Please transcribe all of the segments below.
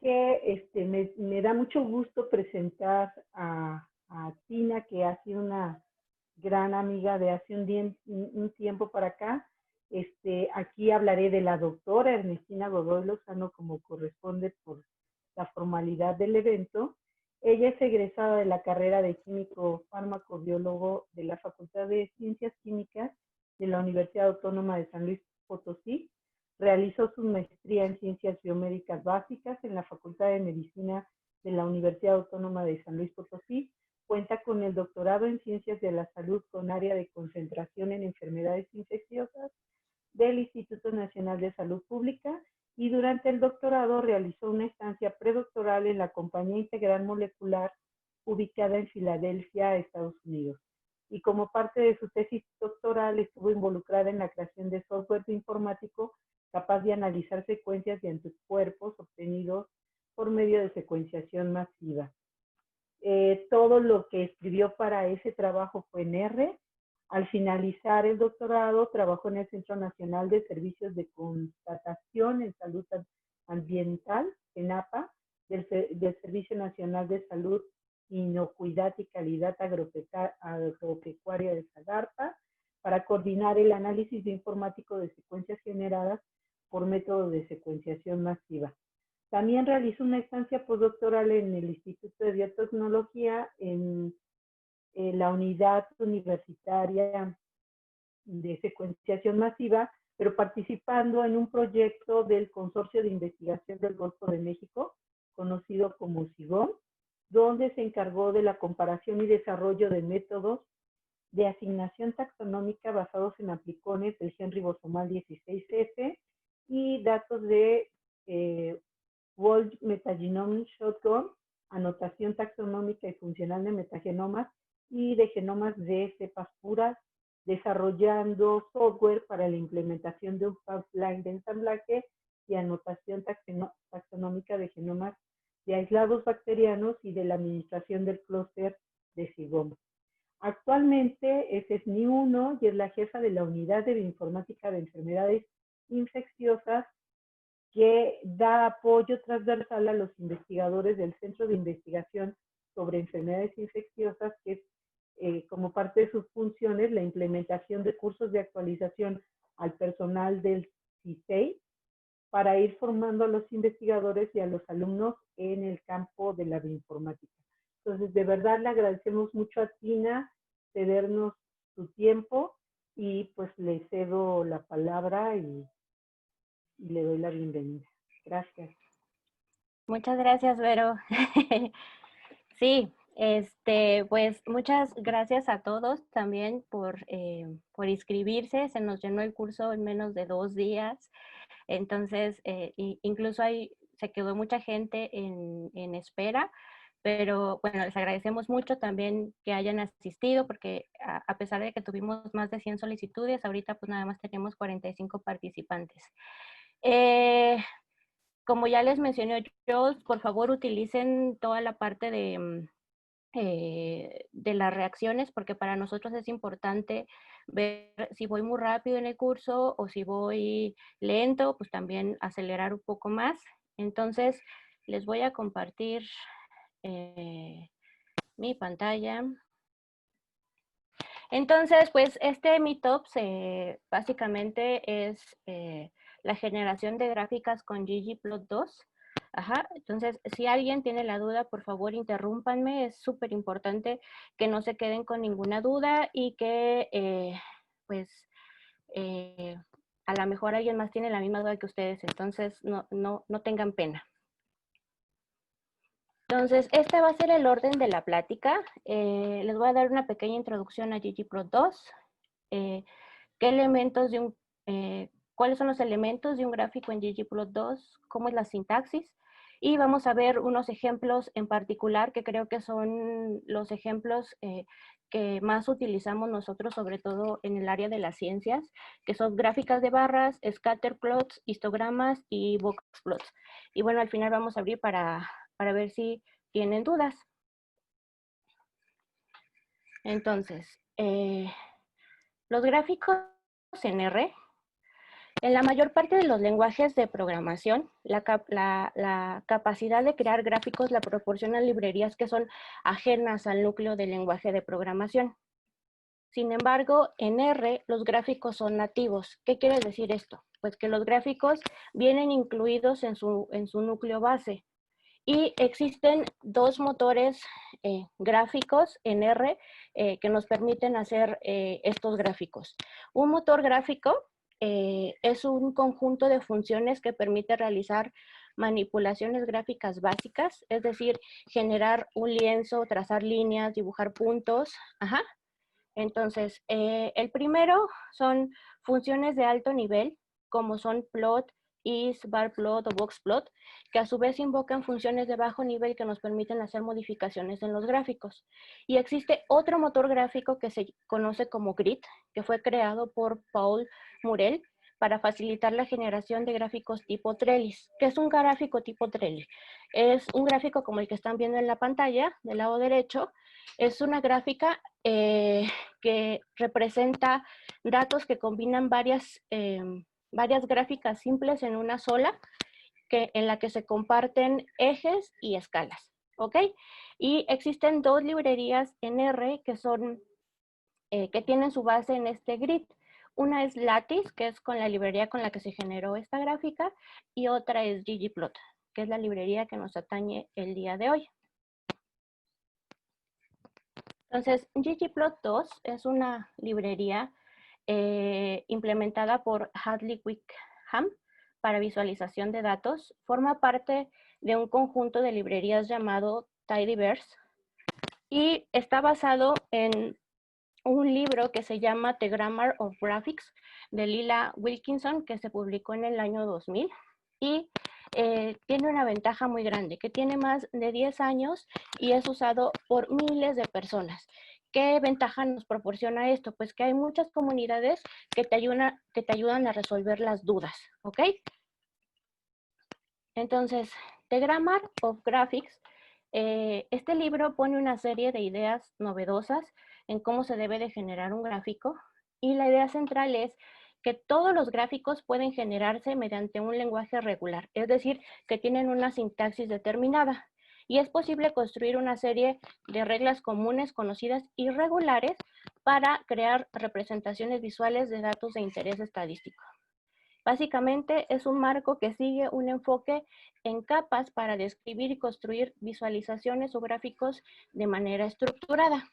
que me da mucho gusto presentar a Tina, que ha sido una gran amiga de hace un tiempo para acá. Aquí hablaré de la doctora Ernestina Godoy Lozano, como corresponde por la formalidad del evento. Ella es egresada de la carrera de químico farmacobiólogo de la Facultad de Ciencias Químicas de la Universidad Autónoma de San Luis Potosí. Realizó su maestría en Ciencias Biomédicas Básicas en la Facultad de Medicina de la Universidad Autónoma de San Luis Potosí. Cuenta con el doctorado en Ciencias de la Salud con área de concentración en enfermedades infecciosas del Instituto Nacional de Salud Pública, y durante el doctorado realizó una estancia predoctoral en la Compañía Integral Molecular ubicada en Filadelfia, Estados Unidos. Y como parte de su tesis doctoral estuvo involucrada en la creación de software informático capaz de analizar secuencias de anticuerpos obtenidos por medio de secuenciación masiva. Todo lo que escribió para ese trabajo fue en R. Al finalizar el doctorado, trabajó en el Centro Nacional de Servicios de Constatación en Salud Ambiental, CENAPA, del Servicio Nacional de Salud, Inocuidad y Calidad Agropecuaria de SAGARPA, para coordinar el análisis bioinformático de secuencias generadas por método de secuenciación masiva. También realizó una estancia postdoctoral en el Instituto de Biotecnología en la unidad universitaria de secuenciación masiva, pero participando en un proyecto del Consorcio de Investigación del Golfo de México, conocido como SIGOM, donde se encargó de la comparación y desarrollo de métodos de asignación taxonómica basados en aplicones del gen ribosomal 16F y datos de World Metagenome Shotgun, anotación taxonómica y funcional de metagenomas y de genomas de cepas puras, desarrollando software para la implementación de un pipeline de ensamblaje y anotación taxonómica de genomas de aislados bacterianos y de la administración del clúster de SIGOM. Actualmente es SNI 1 y es la jefa de la Unidad de Bioinformática de Enfermedades Infecciosas, que da apoyo transversal a los investigadores del Centro de Investigación sobre Enfermedades Infecciosas, que es como parte de sus funciones la implementación de cursos de actualización al personal del CISEI para ir formando a los investigadores y a los alumnos en el campo de la bioinformática. Entonces, de verdad le agradecemos mucho a Tina cedernos su tiempo y pues le cedo la palabra y le doy la bienvenida. Gracias. Muchas gracias, Vero. Sí, pues muchas gracias a todos también por inscribirse. Se nos llenó el curso en menos de 2 días. Entonces, incluso se quedó mucha gente en espera. Pero bueno, les agradecemos mucho también que hayan asistido, porque a pesar de que tuvimos más de 100 solicitudes, ahorita pues nada más tenemos 45 participantes. Como ya les mencioné yo, por favor utilicen toda la parte de las reacciones, porque para nosotros es importante ver si voy muy rápido en el curso o si voy lento, pues también acelerar un poco más. Entonces, les voy a compartir mi pantalla. Entonces, pues Meetup básicamente es la generación de gráficas con ggplot2. Ajá, entonces si alguien tiene la duda, por favor interrúmpanme, es súper importante que no se queden con ninguna duda y que a lo mejor alguien más tiene la misma duda que ustedes, entonces no tengan pena. Entonces, este va a ser el orden de la plática. Les voy a dar una pequeña introducción a ggplot2. ¿Cuáles son los elementos de un gráfico en ggplot2? ¿Cómo es la sintaxis? Y vamos a ver unos ejemplos en particular que creo que son los ejemplos que más utilizamos nosotros, sobre todo en el área de las ciencias, que son gráficas de barras, scatter plots, histogramas y box plots. Y bueno, al final vamos a abrir para ver si tienen dudas. Entonces, los gráficos en R En la mayor parte de los lenguajes de programación, la capacidad de crear gráficos la proporcionan librerías que son ajenas al núcleo del lenguaje de programación. Sin embargo, en R los gráficos son nativos. ¿Qué quiere decir esto? Pues que los gráficos vienen incluidos en su núcleo base. Y existen dos motores gráficos en R que nos permiten hacer estos gráficos. Un motor gráfico es un conjunto de funciones que permite realizar manipulaciones gráficas básicas, es decir, generar un lienzo, trazar líneas, dibujar puntos. Ajá. Entonces, el primero son funciones de alto nivel, como son plot, is, bar plot o box plot, que a su vez invocan funciones de bajo nivel que nos permiten hacer modificaciones en los gráficos. Y existe otro motor gráfico que se conoce como grid, que fue creado por Paul Murel para facilitar la generación de gráficos tipo trellis. ¿Qué es un gráfico tipo trellis? Es un gráfico como el que están viendo en la pantalla del lado derecho. Es una gráfica que representa datos que combinan varias gráficas simples en una sola, en la que se comparten ejes y escalas, ¿ok? Y existen dos librerías en R que que tienen su base en este grid. Una es Lattice, que es con la librería con la que se generó esta gráfica, y otra es ggplot, que es la librería que nos atañe el día de hoy. Entonces, ggplot2 es una librería implementada por Hadley Wickham para visualización de datos. Forma parte de un conjunto de librerías llamado Tidyverse y está basado en un libro que se llama The Grammar of Graphics de Lila Wilkinson, que se publicó en el año 2000 y tiene una ventaja muy grande, que tiene más de 10 años y es usado por miles de personas. ¿Qué ventaja nos proporciona esto? Pues que hay muchas comunidades que te ayudan a resolver las dudas, ¿ok? Entonces, The Grammar of Graphics, este libro pone una serie de ideas novedosas en cómo se debe de generar un gráfico y la idea central es que todos los gráficos pueden generarse mediante un lenguaje regular, es decir, que tienen una sintaxis determinada. Y es posible construir una serie de reglas comunes, conocidas y regulares para crear representaciones visuales de datos de interés estadístico. Básicamente es un marco que sigue un enfoque en capas para describir y construir visualizaciones o gráficos de manera estructurada.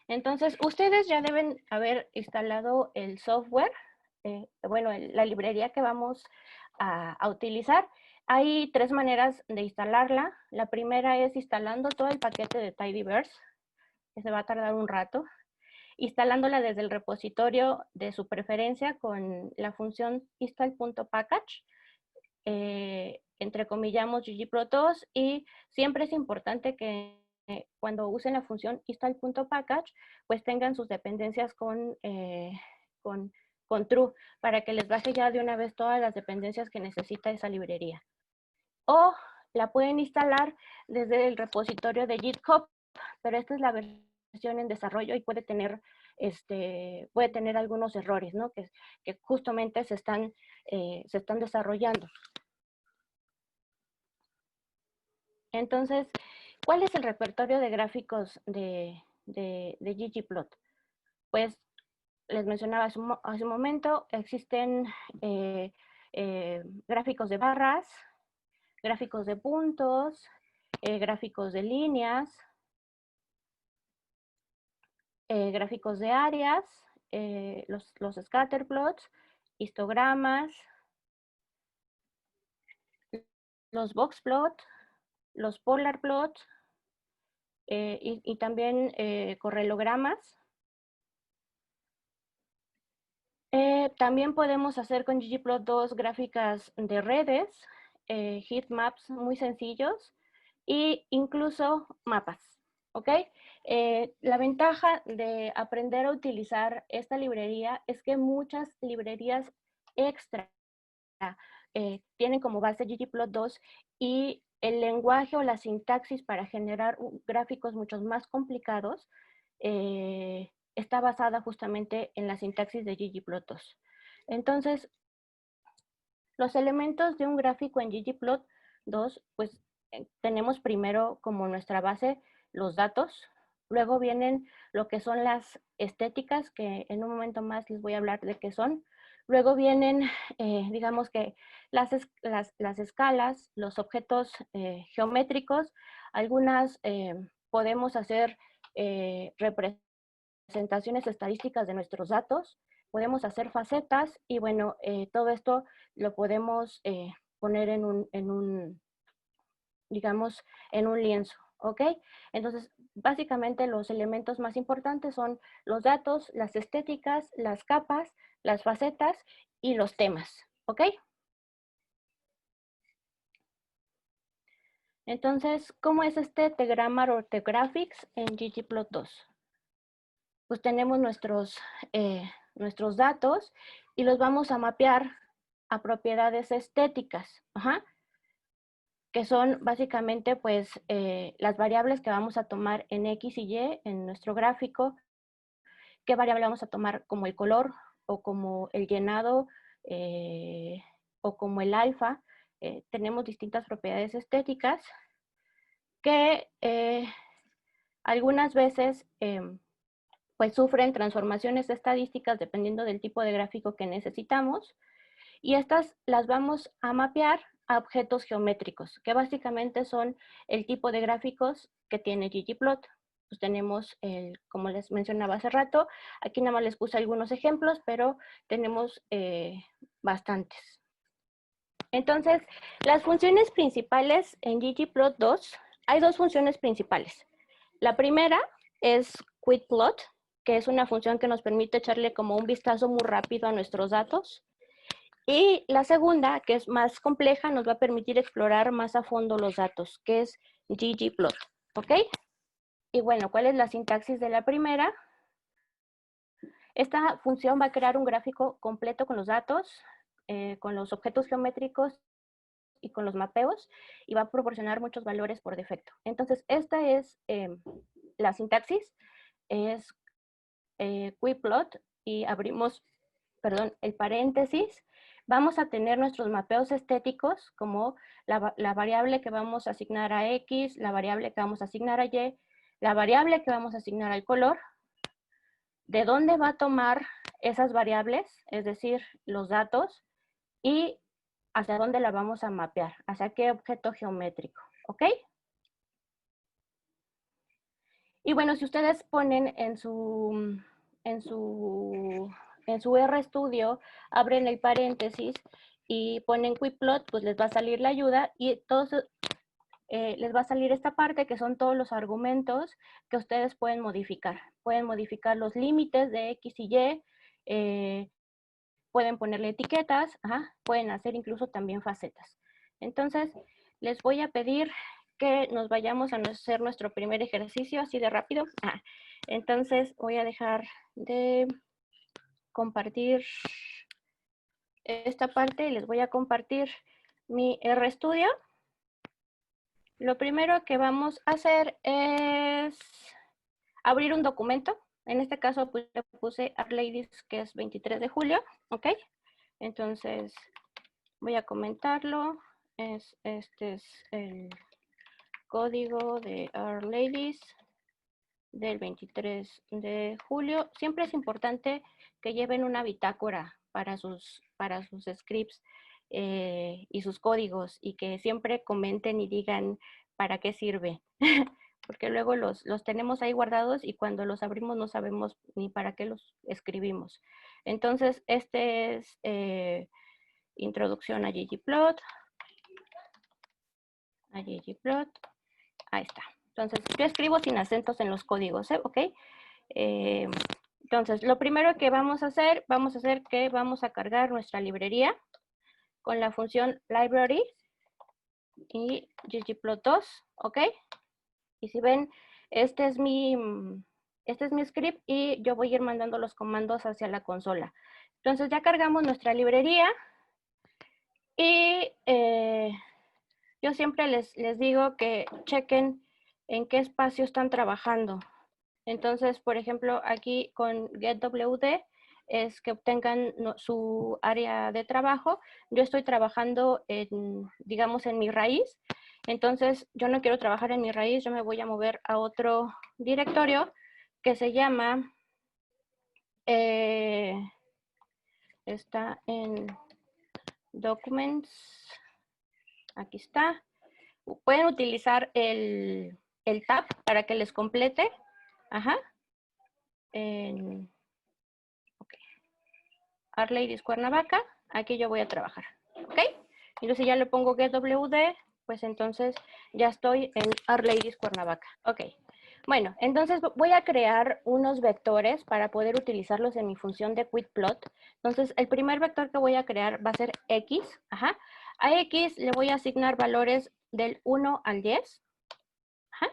Entonces, ustedes ya deben haber instalado el software, la librería que vamos a utilizar. Hay tres maneras de instalarla. La primera es instalando todo el paquete de Tidyverse, que se va a tardar un rato. Instalándola desde el repositorio de su preferencia con la función install.package, entrecomillamos ggplot2 y siempre es importante que cuando usen la función install.package, pues tengan sus dependencias con true, para que les baje ya de una vez todas las dependencias que necesita esa librería. O la pueden instalar desde el repositorio de GitHub, pero esta es la versión en desarrollo y puede tener algunos errores, ¿no? Que justamente se están desarrollando. Entonces, ¿cuál es el repertorio de gráficos de ggplot? Pues les mencionaba hace un momento, existen gráficos de barras, gráficos de puntos, gráficos de líneas, gráficos de áreas, los scatter plots, histogramas, los box plot, los polar plot y también correlogramas. También podemos hacer con ggplot2 gráficas de redes, heatmaps muy sencillos e incluso mapas. ¿Ok? La ventaja de aprender a utilizar esta librería es que muchas librerías extra tienen como base ggplot2 y el lenguaje o la sintaxis para generar gráficos mucho más complicados está basada justamente en la sintaxis de ggplot2. Entonces, los elementos de un gráfico en ggplot2, pues tenemos primero como nuestra base los datos, luego vienen lo que son las estéticas, que en un momento más les voy a hablar de qué son, luego vienen, digamos que las escalas, los objetos geométricos, algunas podemos hacer representaciones estadísticas de nuestros datos, podemos hacer facetas y bueno, todo esto lo podemos poner digamos, en un lienzo, ¿ok? Entonces, básicamente los elementos más importantes son los datos, las estéticas, las capas, las facetas y los temas, ¿ok? Entonces, ¿cómo es este T-Grammar o T-Graphics en ggplot2? Pues tenemos nuestros datos y los vamos a mapear a propiedades estéticas, que son básicamente pues las variables que vamos a tomar en X y Y en nuestro gráfico, qué variable vamos a tomar como el color o como el llenado o como el alfa. Tenemos distintas propiedades estéticas que algunas veces pues sufren transformaciones estadísticas dependiendo del tipo de gráfico que necesitamos, y estas las vamos a mapear a objetos geométricos, que básicamente son el tipo de gráficos que tiene ggplot. Pues tenemos, como les mencionaba hace rato, aquí nada más les puse algunos ejemplos, pero tenemos bastantes. Entonces, las funciones principales en ggplot2, hay dos funciones principales. La primera es quitplot, que es una función que nos permite echarle como un vistazo muy rápido a nuestros datos. Y la segunda, que es más compleja, nos va a permitir explorar más a fondo los datos, que es ggplot, ¿ok? Y bueno, ¿cuál es la sintaxis de la primera? Esta función va a crear un gráfico completo con los datos, con los objetos geométricos y con los mapeos, y va a proporcionar muchos valores por defecto. Entonces, esta es la sintaxis, es quitplot, y abrimos, perdón, el paréntesis. Vamos a tener nuestros mapeos estéticos, como la variable que vamos a asignar a X, la variable que vamos a asignar a Y, la variable que vamos a asignar al color, de dónde va a tomar esas variables, es decir, los datos, y hacia dónde la vamos a mapear, hacia qué objeto geométrico, ¿ok? Y bueno, si ustedes ponen en su RStudio, abren el paréntesis y ponen quitplot, pues les va a salir la ayuda y todos les va a salir esta parte que son todos los argumentos que ustedes pueden modificar. Pueden modificar los límites de X y Y, pueden ponerle etiquetas, pueden hacer incluso también facetas. Entonces, les voy a pedir que nos vayamos a hacer nuestro primer ejercicio así de rápido. Entonces, voy a dejar de compartir esta parte y les voy a compartir mi RStudio. Lo primero que vamos a hacer es abrir un documento. En este caso pues, le puse ArtLadies, que es 23 de julio, ¿ok? Entonces voy a comentarlo. Este es el código de ArtLadies del 23 de julio. Siempre es importante que lleven una bitácora para sus scripts y sus códigos, y que siempre comenten y digan para qué sirve. Porque luego los tenemos ahí guardados y cuando los abrimos no sabemos ni para qué los escribimos. Entonces, este es introducción a ggplot. Ahí está. Entonces, yo escribo sin acentos en los códigos, ¿ok? Entonces, lo primero que vamos a hacer que vamos a cargar nuestra librería con la función library y ggplot2, ¿ok? Y si ven, este es mi script y yo voy a ir mandando los comandos hacia la consola. Entonces ya cargamos nuestra librería y yo siempre les digo que chequen en qué espacio están trabajando. Entonces, por ejemplo, aquí con getWD es que obtengan su área de trabajo. Yo estoy trabajando en, digamos, en mi raíz. Entonces, yo no quiero trabajar en mi raíz, yo me voy a mover a otro directorio que se llama, está en Documents, aquí está. Pueden utilizar el tab para que les complete. Ajá. Ok. Art Ladies Cuernavaca, aquí yo voy a trabajar, ¿ok? Entonces ya le pongo getWD, pues entonces ya estoy en Art Ladies Cuernavaca, ok. Bueno, entonces voy a crear unos vectores para poder utilizarlos en mi función de quitplot. Entonces el primer vector que voy a crear va a ser X, ajá. A X le voy a asignar valores del 1 al 10, ajá,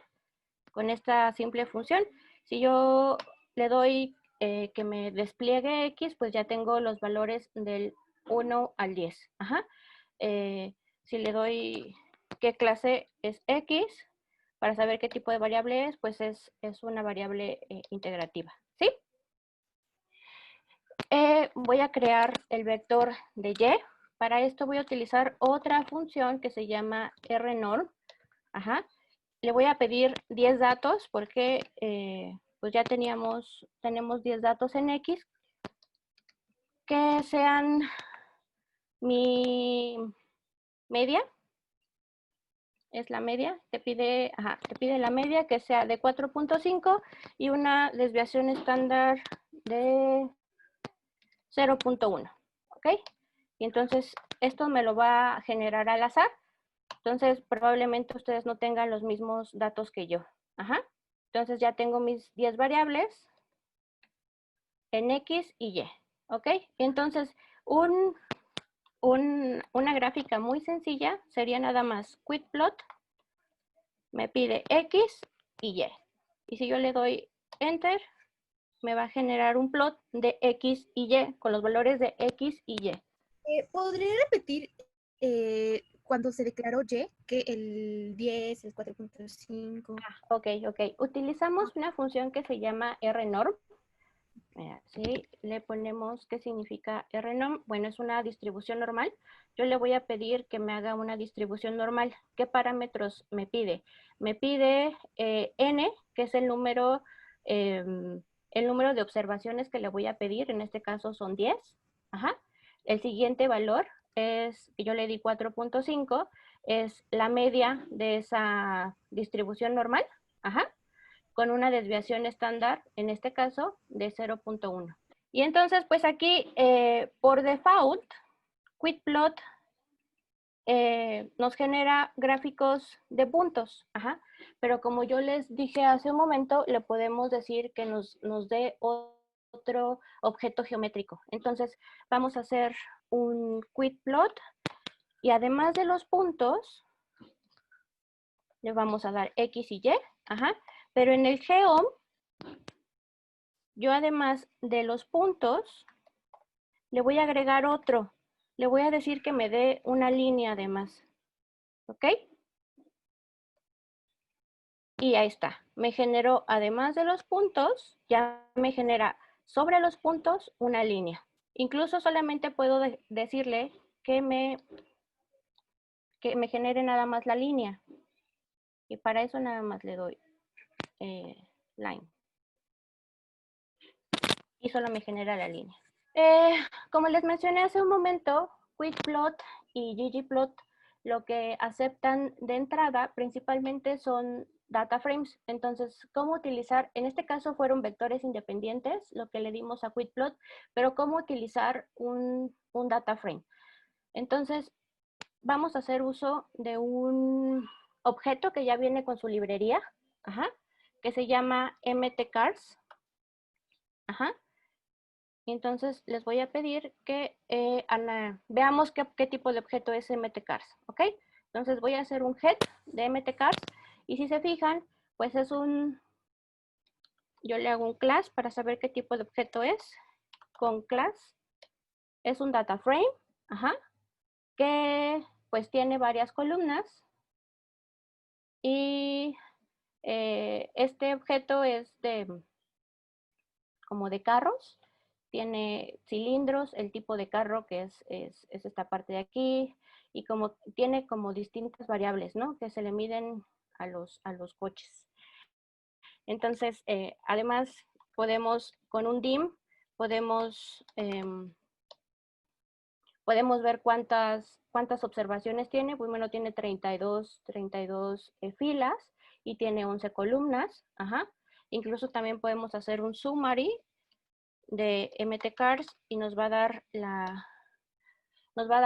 con esta simple función. Si yo le doy que me despliegue X, pues ya tengo los valores del 1 al 10. Ajá. Si le doy qué clase es X, para saber qué tipo de variable es, pues es una variable integrativa. ¿Sí? Voy a crear el vector de Y. Para esto voy a utilizar otra función que se llama rnorm. Ajá. Le voy a pedir 10 datos porque pues ya tenemos 10 datos en X que sean mi media, es la media, te pide la media que sea de 4.5 y una desviación estándar de 0.1, ¿ok? Y entonces esto me lo va a generar al azar, entonces probablemente ustedes no tengan los mismos datos que yo. Ajá. Entonces ya tengo mis 10 variables en X y Y, ¿ok? Entonces, una gráfica muy sencilla sería nada más quitplot, me pide X y Y. Y si yo le doy Enter, me va a generar un plot de X y Y, con los valores de X y Y. ¿Podría repetir cuando se declaró Y, que el 10, el 4.5? Ok. Utilizamos una función que se llama rnorm. Si le ponemos qué significa rnorm, bueno, es una distribución normal. Yo le voy a pedir que me haga una distribución normal. ¿Qué parámetros me pide? Me pide n, que es el número de observaciones que le voy a pedir. En este caso son 10. Ajá. El siguiente valor es, que yo le di 4.5, es la media de esa distribución normal. Ajá, con una desviación estándar, en este caso, de 0.1. Y entonces, pues aquí, por default, quitplot nos genera gráficos de puntos. Ajá. Pero como yo les dije hace un momento, le podemos decir que nos dé otro objeto geométrico. Entonces, vamos a hacer un quitplot y además de los puntos, le vamos a dar X y Y. Ajá. Pero en el geom, yo además de los puntos, le voy a agregar otro. Le voy a decir que me dé una línea además. ¿Ok? Y ahí está. Me generó, además de los puntos, ya me genera sobre los puntos una línea. Incluso solamente puedo decirle que me genere nada más la línea. Y para eso nada más le doy line. Y solo me genera la línea. Como les mencioné hace un momento, quitplot y ggplot lo que aceptan de entrada principalmente son data frames. Entonces, ¿cómo utilizar? En este caso fueron vectores independientes, lo que le dimos a quitplot, pero ¿cómo utilizar un data frame? Entonces, vamos a hacer uso de un objeto que ya viene con su librería, que se llama mtcars. Entonces les voy a pedir que veamos qué tipo de objeto es mtcars, ¿ok? Entonces voy a hacer un head de mtcars y si se fijan, pues es yo le hago un class para saber qué tipo de objeto es. Con class es un data frame, que pues tiene varias columnas y Este objeto es como de carros, tiene cilindros, el tipo de carro que es esta parte de aquí, y como tiene como distintas variables, ¿no? Que se le miden a los coches. Entonces, además, podemos, con un DIM, podemos ver cuántas observaciones tiene. Pues bueno, tiene 32 filas y tiene 11 columnas. Ajá. Incluso también podemos hacer un summary de MTCars y nos va a dar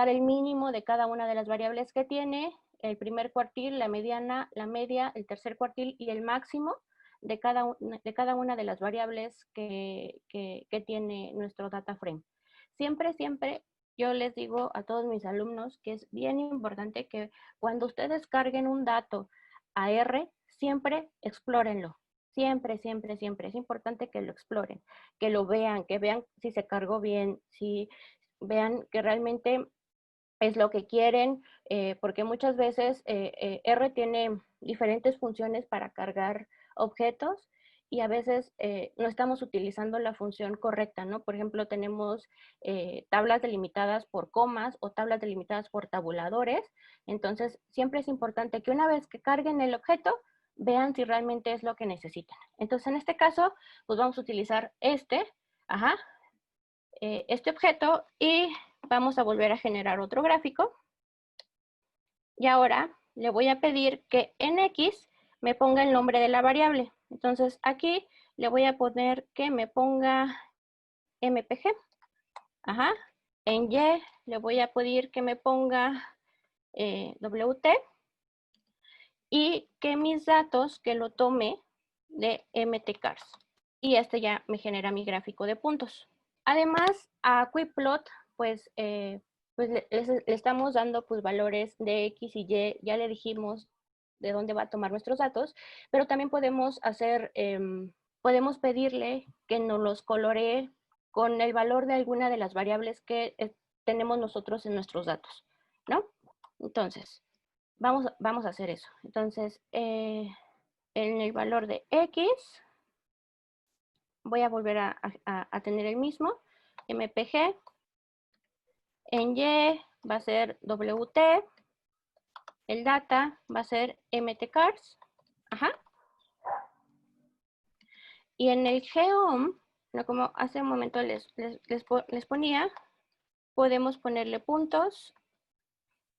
el mínimo de cada una de las variables que tiene, el primer cuartil, la mediana, la media, el tercer cuartil y el máximo de cada una de las variables que tiene nuestro data frame. Siempre yo les digo a todos mis alumnos que es bien importante que cuando ustedes carguen un dato a R, siempre explórenlo. Siempre. Es importante que lo exploren, que lo vean, que vean si se cargó bien, si vean que realmente es lo que quieren, porque muchas veces R tiene diferentes funciones para cargar objetos y a veces no estamos utilizando la función correcta, ¿no? Por ejemplo, tenemos tablas delimitadas por comas o tablas delimitadas por tabuladores. Entonces, siempre es importante que una vez que carguen el objeto, vean si realmente es lo que necesitan. Entonces, en este caso, pues vamos a utilizar este objeto y vamos a volver a generar otro gráfico. Y ahora le voy a pedir que en X me ponga el nombre de la variable. Entonces aquí le voy a poner que me ponga MPG. Ajá. En Y le voy a pedir que me ponga WT y que mis datos que lo tome de MTCars. Y este ya me genera mi gráfico de puntos. Además, a Quickplot, pues le estamos dando pues valores de X y Y, ya le dijimos de dónde va a tomar nuestros datos, pero también podemos hacer, podemos pedirle que nos los coloree con el valor de alguna de las variables que tenemos nosotros en nuestros datos, ¿no? Entonces, vamos a hacer eso. Entonces, en el valor de X, voy a volver a tener el mismo, MPG. En Y va a ser WT, el data va a ser MTCars. Ajá. Y en el geom, como hace un momento les ponía, podemos ponerle puntos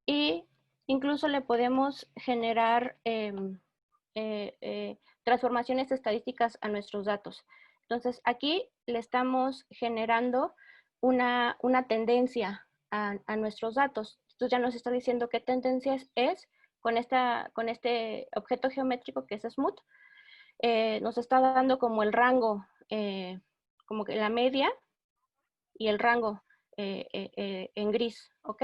y incluso le podemos generar transformaciones estadísticas a nuestros datos. Entonces aquí le estamos generando una tendencia a nuestros datos. Entonces ya nos está diciendo qué tendencias es con este objeto geométrico que es smooth. Nos está dando como el rango, como que la media y el rango en gris, ¿ok?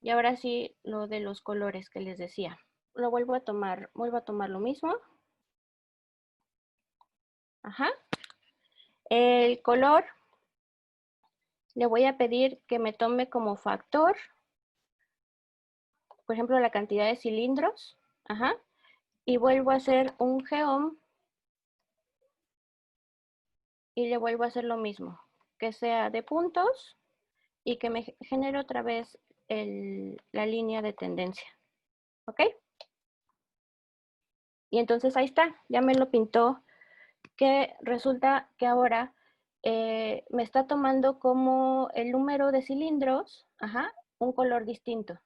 Y ahora sí, lo de los colores que les decía. Lo vuelvo a tomar lo mismo. Ajá. El color, le voy a pedir que me tome como factor, por ejemplo, la cantidad de cilindros. Ajá. Y vuelvo a hacer un geom. Y le vuelvo a hacer lo mismo. Que sea de puntos y que me genere otra vez la línea de tendencia. ¿Ok? Y entonces ahí está, ya me lo pintó, que resulta que ahora me está tomando como el número de cilindros, un color distinto.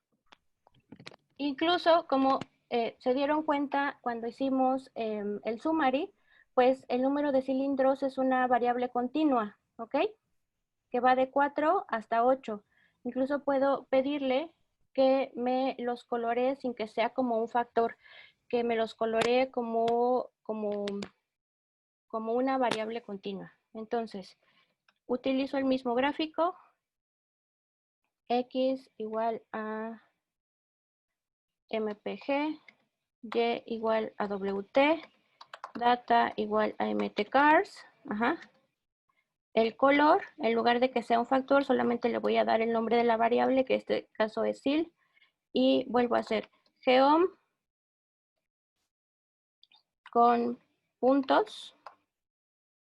Incluso como se dieron cuenta cuando hicimos el summary, pues el número de cilindros es una variable continua, ¿ok? Que va de 4 hasta 8. Incluso puedo pedirle que me los coloree sin que sea como un factor, que me los coloree como una variable continua. Entonces, utilizo el mismo gráfico, X igual a MPG, Y igual a WT, data igual a MTCars, El color, en lugar de que sea un factor, solamente le voy a dar el nombre de la variable, que en este caso es sil, y vuelvo a hacer geom, con puntos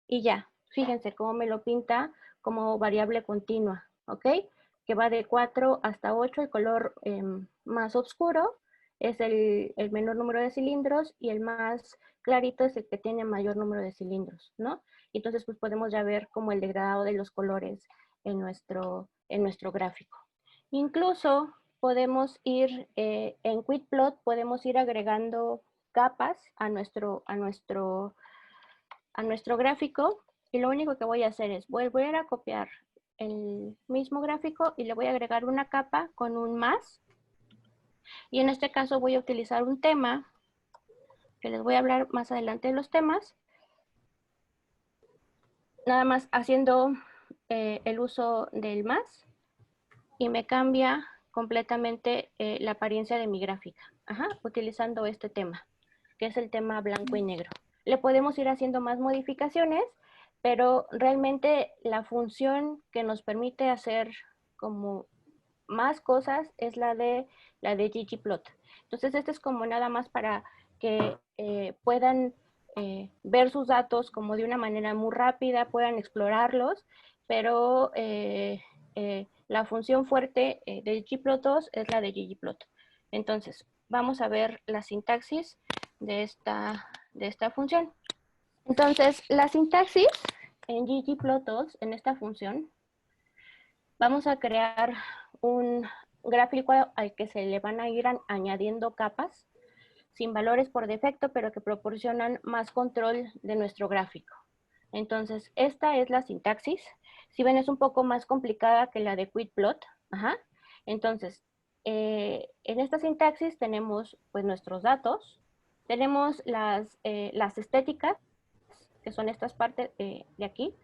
y ya. Fíjense cómo me lo pinta como variable continua, ¿ok? Que va de 4 hasta 8, el color más oscuro es el menor número de cilindros y el más clarito es el que tiene mayor número de cilindros, ¿no? Entonces, pues podemos ya ver como el degradado de los colores en nuestro gráfico. Incluso podemos ir, en Quitplot, podemos ir agregando capas a nuestro gráfico y lo único que voy a hacer es volver a copiar el mismo gráfico y le voy a agregar una capa con un más. Y en este caso voy a utilizar un tema, que les voy a hablar más adelante de los temas. Nada más haciendo el uso del más y me cambia completamente la apariencia de mi gráfica. Utilizando este tema, que es el tema blanco y negro. Le podemos ir haciendo más modificaciones, pero realmente la función que nos permite hacer como más cosas es la de ggplot. Entonces, este es como nada más para que puedan ver sus datos como de una manera muy rápida, puedan explorarlos, pero la función fuerte de ggplot2 es la de ggplot. Entonces, vamos a ver la sintaxis de esta función. Entonces, la sintaxis en ggplot2, en esta función, vamos a crear un gráfico al que se le van a ir añadiendo capas sin valores por defecto, pero que proporcionan más control de nuestro gráfico. Entonces, esta es la sintaxis. Si ven, es un poco más complicada que la de Quitplot. Entonces, en esta sintaxis tenemos pues nuestros datos, tenemos las estéticas, que son estas partes de aquí,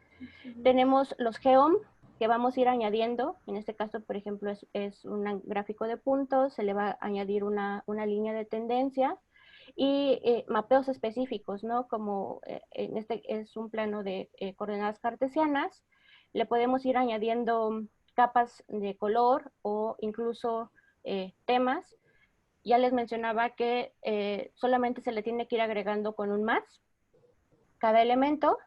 tenemos los geom, que vamos a ir añadiendo. En este caso, por ejemplo, es un gráfico de puntos, se le va a añadir una línea de tendencia y mapeos específicos, ¿no? Como en este es un plano de coordenadas cartesianas, le podemos ir añadiendo capas de color o incluso temas. Ya les mencionaba que solamente se le tiene que ir agregando con un más cada elemento.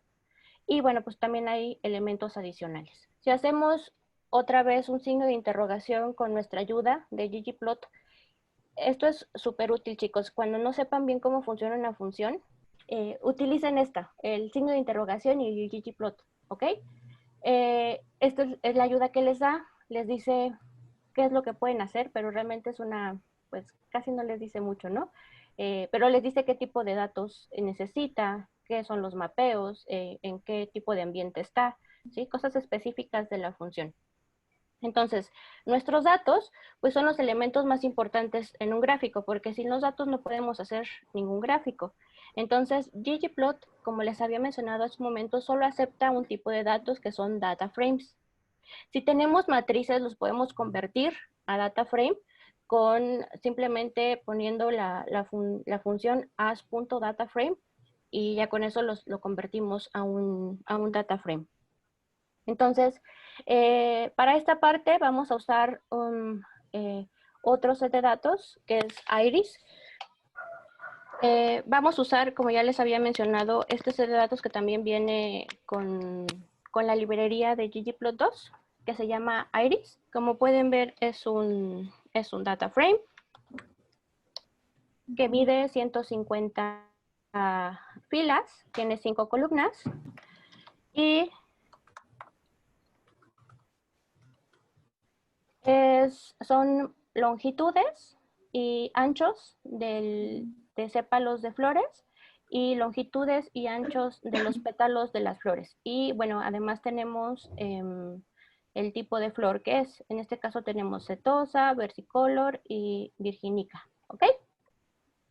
Y bueno, pues también hay elementos adicionales. Si hacemos otra vez un signo de interrogación con nuestra ayuda de ggplot, esto es súper útil, chicos. Cuando no sepan bien cómo funciona una función, utilicen el signo de interrogación y ggplot, ¿ok? Esta es la ayuda que les da, les dice qué es lo que pueden hacer, pero realmente es pues casi no les dice mucho, ¿no? Pero les dice qué tipo de datos necesita, qué son los mapeos, en qué tipo de ambiente está, ¿sí? Cosas específicas de la función. Entonces, nuestros datos, pues son los elementos más importantes en un gráfico, porque sin los datos no podemos hacer ningún gráfico. Entonces, ggplot, como les había mencionado hace un momento, solo acepta un tipo de datos que son data frames. Si tenemos matrices, los podemos convertir a data frame con simplemente poniendo la función as.dataframe y ya con eso lo convertimos a un data frame. Entonces, para esta parte vamos a usar otro set de datos que es iris. Vamos a usar, como ya les había mencionado, este set de datos que también viene con la librería de ggplot2, que se llama iris. Como pueden ver, es un data frame que mide 150 filas, tiene 5 columnas y son longitudes y anchos de sépalos de flores y longitudes y anchos de los pétalos de las flores. Y bueno, además tenemos el tipo de flor que es. En este caso tenemos setosa, versicolor y virginica, ¿ok?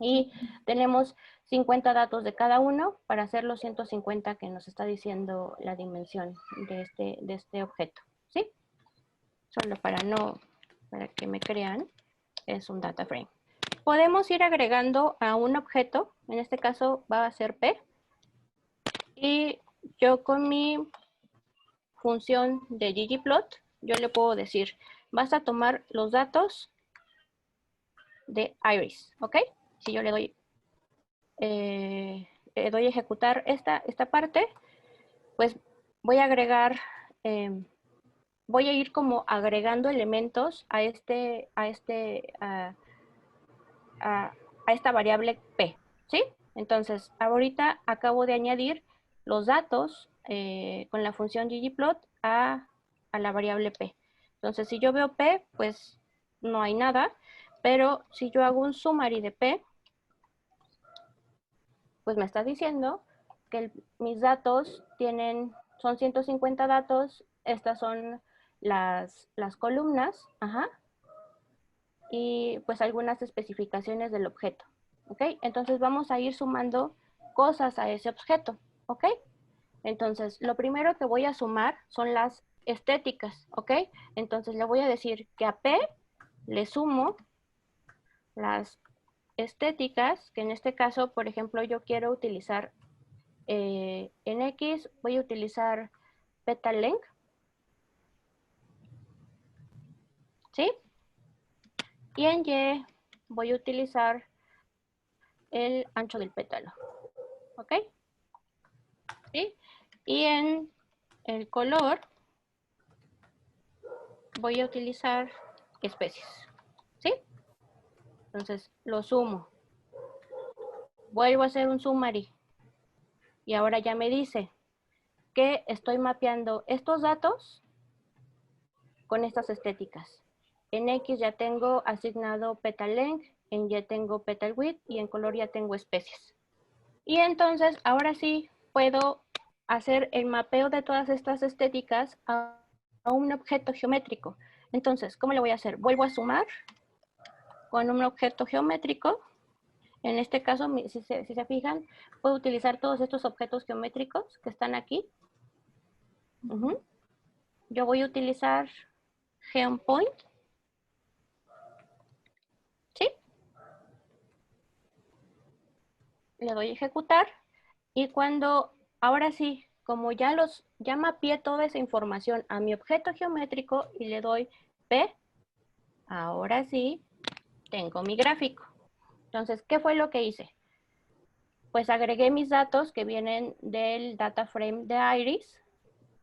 Y tenemos 50 datos de cada uno para hacer los 150 que nos está diciendo la dimensión de este objeto, ¿sí? Solo para que me crean, es un data frame. Podemos ir agregando a un objeto, en este caso va a ser P, y yo con mi función de ggplot, yo le puedo decir, vas a tomar los datos de iris, ¿ok? Si yo le doy doy a ejecutar esta parte, pues voy a agregar, voy a ir como agregando elementos a esta variable P, ¿sí? Entonces, ahorita acabo de añadir los datos con la función ggplot a la variable P. Entonces, si yo veo P, pues no hay nada, pero si yo hago un summary de P, pues me está diciendo que mis datos son 150 datos, estas son las columnas, ajá, y pues algunas especificaciones del objeto, ¿ok? Entonces vamos a ir sumando cosas a ese objeto, ¿ok? Entonces, lo primero que voy a sumar son las estéticas, ¿ok? Entonces le voy a decir que a P le sumo las estéticas, que en este caso, por ejemplo, yo quiero utilizar en X, voy a utilizar petal length, ¿sí? Y en Y voy a utilizar el ancho del pétalo, ¿ok? ¿Sí? Y en el color voy a utilizar especies, ¿sí? Entonces lo sumo. Vuelvo a hacer un summary. Y ahora ya me dice que estoy mapeando estos datos con estas estéticas. En X ya tengo asignado petal length, en Y tengo petal width y en color ya tengo especies. Y entonces ahora sí puedo hacer el mapeo de todas estas estéticas a un objeto geométrico. Entonces, ¿cómo lo voy a hacer? Vuelvo a sumar con un objeto geométrico. En este caso, si se fijan, puedo utilizar todos estos objetos geométricos que están aquí. Yo voy a utilizar GeoPoint, ¿sí? Le doy a ejecutar y ahora sí, como ya mapeé toda esa información a mi objeto geométrico y le doy P, ahora sí tengo mi gráfico. Entonces, ¿qué fue lo que hice? Pues agregué mis datos que vienen del data frame de Iris.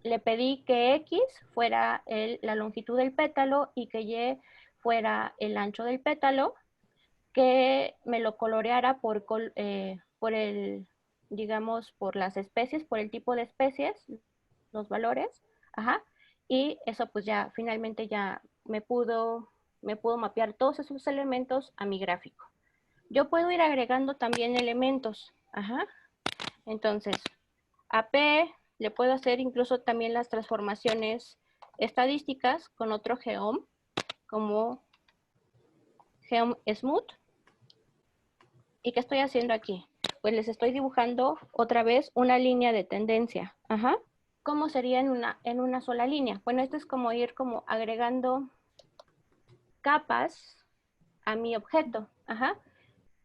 Le pedí que X fuera la longitud del pétalo y que Y fuera el ancho del pétalo, que me lo coloreara digamos, por las especies, por el tipo de especies, los valores, ajá, y eso pues ya finalmente ya me pudo mapear todos esos elementos a mi gráfico. Yo puedo ir agregando también elementos, ajá, entonces a P le puedo hacer incluso también las transformaciones estadísticas con otro geom, como geom smooth. ¿Y qué estoy haciendo aquí? Pues les estoy dibujando otra vez una línea de tendencia. Ajá. ¿Cómo sería en una sola línea? Bueno, esto es como ir como agregando capas a mi objeto. Ajá.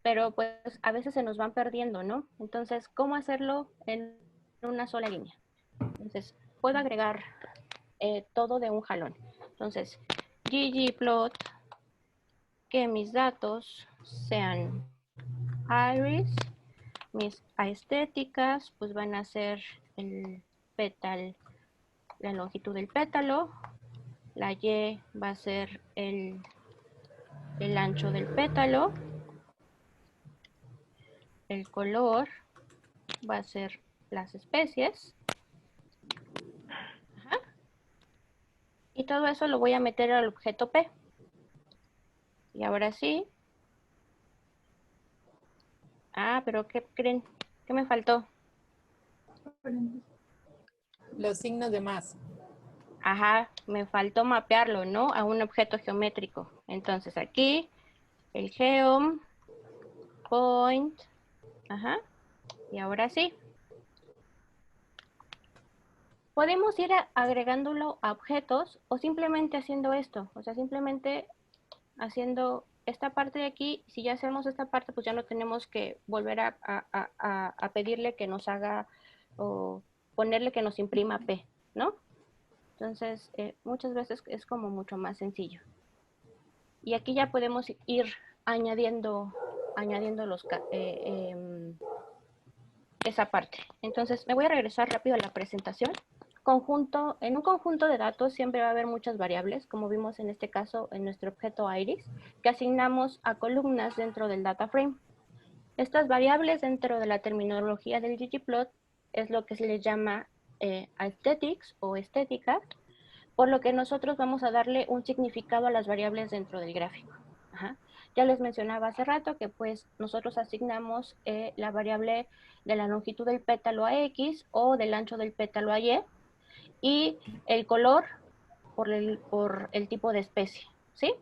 Pero pues a veces se nos van perdiendo, ¿no? Entonces, ¿cómo hacerlo en una sola línea? Entonces, puedo agregar todo de un jalón. Entonces, ggplot, que mis datos sean Iris, mis estéticas pues van a ser el pétalo, la longitud del pétalo, la Y va a ser el ancho del pétalo, el color va a ser las especies, ajá, y todo eso lo voy a meter al objeto P. Y ahora sí. Pero ¿qué creen? ¿Qué me faltó? Los signos de más. Ajá, me faltó mapearlo, ¿no? A un objeto geométrico. Entonces aquí, el geom, point, ajá, y ahora sí. Podemos ir agregándolo a objetos o simplemente haciendo esto. O sea, simplemente haciendo esta parte de aquí. Si ya hacemos esta parte, pues ya no tenemos que volver a pedirle que nos haga o ponerle que nos imprima P, ¿no? Entonces, muchas veces es como mucho más sencillo. Y aquí ya podemos ir añadiendo esa parte. Entonces, me voy a regresar rápido a la presentación. En un conjunto de datos siempre va a haber muchas variables, como vimos en este caso en nuestro objeto iris, que asignamos a columnas dentro del data frame. Estas variables dentro de la terminología del ggplot es lo que se le llama aesthetics o estética, por lo que nosotros vamos a darle un significado a las variables dentro del gráfico. Ajá. Ya les mencionaba hace rato que pues nosotros asignamos la variable de la longitud del pétalo a X o del ancho del pétalo a Y y el color por el tipo de especie, ¿sí?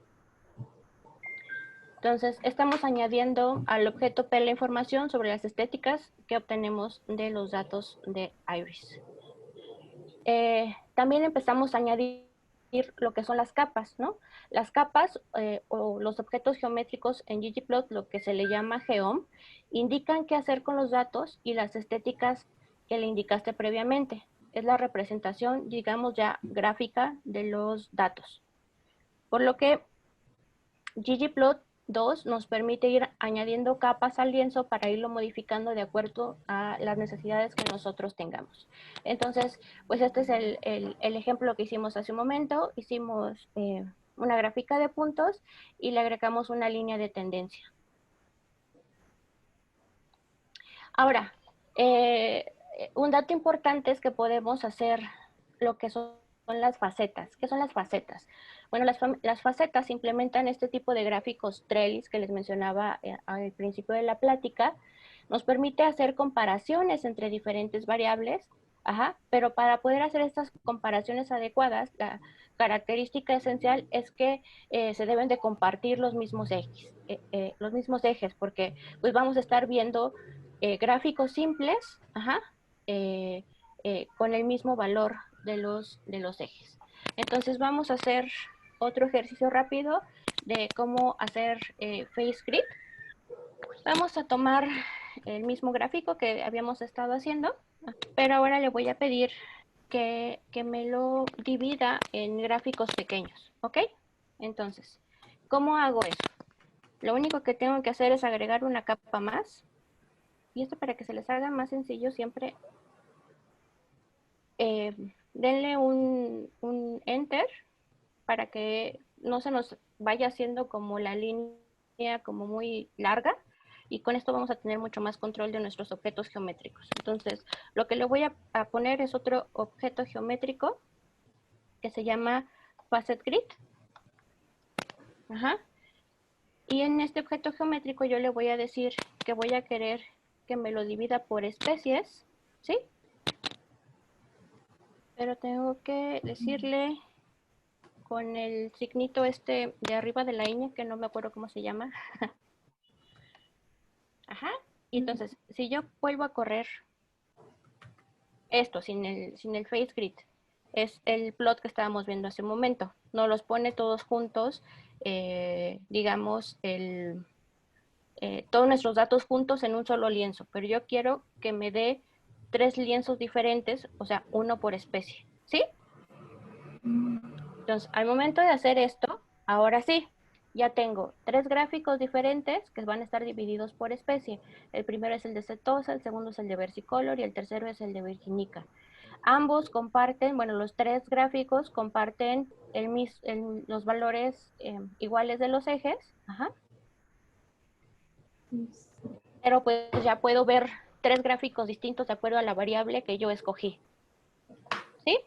Entonces, estamos añadiendo al objeto P la información sobre las estéticas que obtenemos de los datos de iris. También empezamos a añadir lo que son las capas, ¿no? Las capas o los objetos geométricos en ggplot, lo que se le llama geom, indican qué hacer con los datos y las estéticas que le indicaste previamente. Es la representación, digamos ya, gráfica de los datos. Por lo que ggplot 2 nos permite ir añadiendo capas al lienzo para irlo modificando de acuerdo a las necesidades que nosotros tengamos. Entonces, pues este es el ejemplo que hicimos hace un momento. Hicimos una gráfica de puntos y le agregamos una línea de tendencia. Ahora, un dato importante es que podemos hacer lo que son las facetas. ¿Qué son las facetas? Bueno, las facetas implementan este tipo de gráficos trellis que les mencionaba al principio de la plática. Nos permite hacer comparaciones entre diferentes variables, pero para poder hacer estas comparaciones adecuadas, la característica esencial es que se deben de compartir los mismos ejes, porque pues vamos a estar viendo gráficos simples, con el mismo valor de los ejes. Entonces vamos a hacer otro ejercicio rápido de cómo hacer face grid. Vamos a tomar el mismo gráfico que habíamos estado haciendo, pero ahora le voy a pedir que me lo divida en gráficos pequeños, ¿ok? Entonces, ¿cómo hago eso? Lo único que tengo que hacer es agregar una capa más. Y esto para que se les haga más sencillo siempre, denle un enter para que no se nos vaya haciendo como la línea como muy larga, y con esto vamos a tener mucho más control de nuestros objetos geométricos. Entonces, lo que le voy a poner es otro objeto geométrico que se llama Facet Grid. Y en este objeto geométrico yo le voy a decir que voy a querer que me lo divida por especies, ¿sí? Pero tengo que decirle con el signito este de arriba de la ñ, que no me acuerdo cómo se llama. Y entonces, si yo vuelvo a correr esto sin el face grid, es el plot que estábamos viendo hace un momento. Nos los pone todos juntos, digamos, todos nuestros datos juntos en un solo lienzo, pero yo quiero que me dé 3 lienzos diferentes, o sea, uno por especie, ¿sí? Entonces, al momento de hacer esto, ahora sí, ya tengo 3 gráficos diferentes que van a estar divididos por especie. El primero es el de setosa, el segundo es el de versicolor y el tercero es el de virginica. Ambos comparten, bueno, los 3 gráficos comparten los valores iguales de los ejes, pero pues ya puedo ver 3 gráficos distintos de acuerdo a la variable que yo escogí, ¿sí?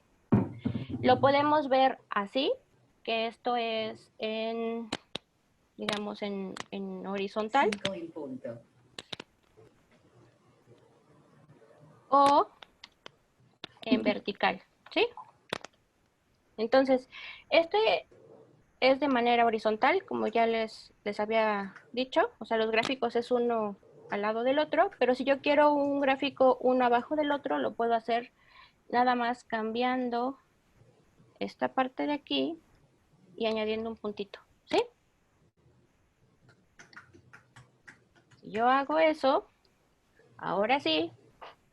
Lo podemos ver así, que esto es en, digamos, en horizontal. 5 en punto. O en vertical, ¿sí? Entonces, este es de manera horizontal, como ya les había dicho. O sea, los gráficos es uno al lado del otro, pero si yo quiero un gráfico uno abajo del otro, lo puedo hacer nada más cambiando esta parte de aquí y añadiendo un puntito, ¿sí? Si yo hago eso, ahora sí,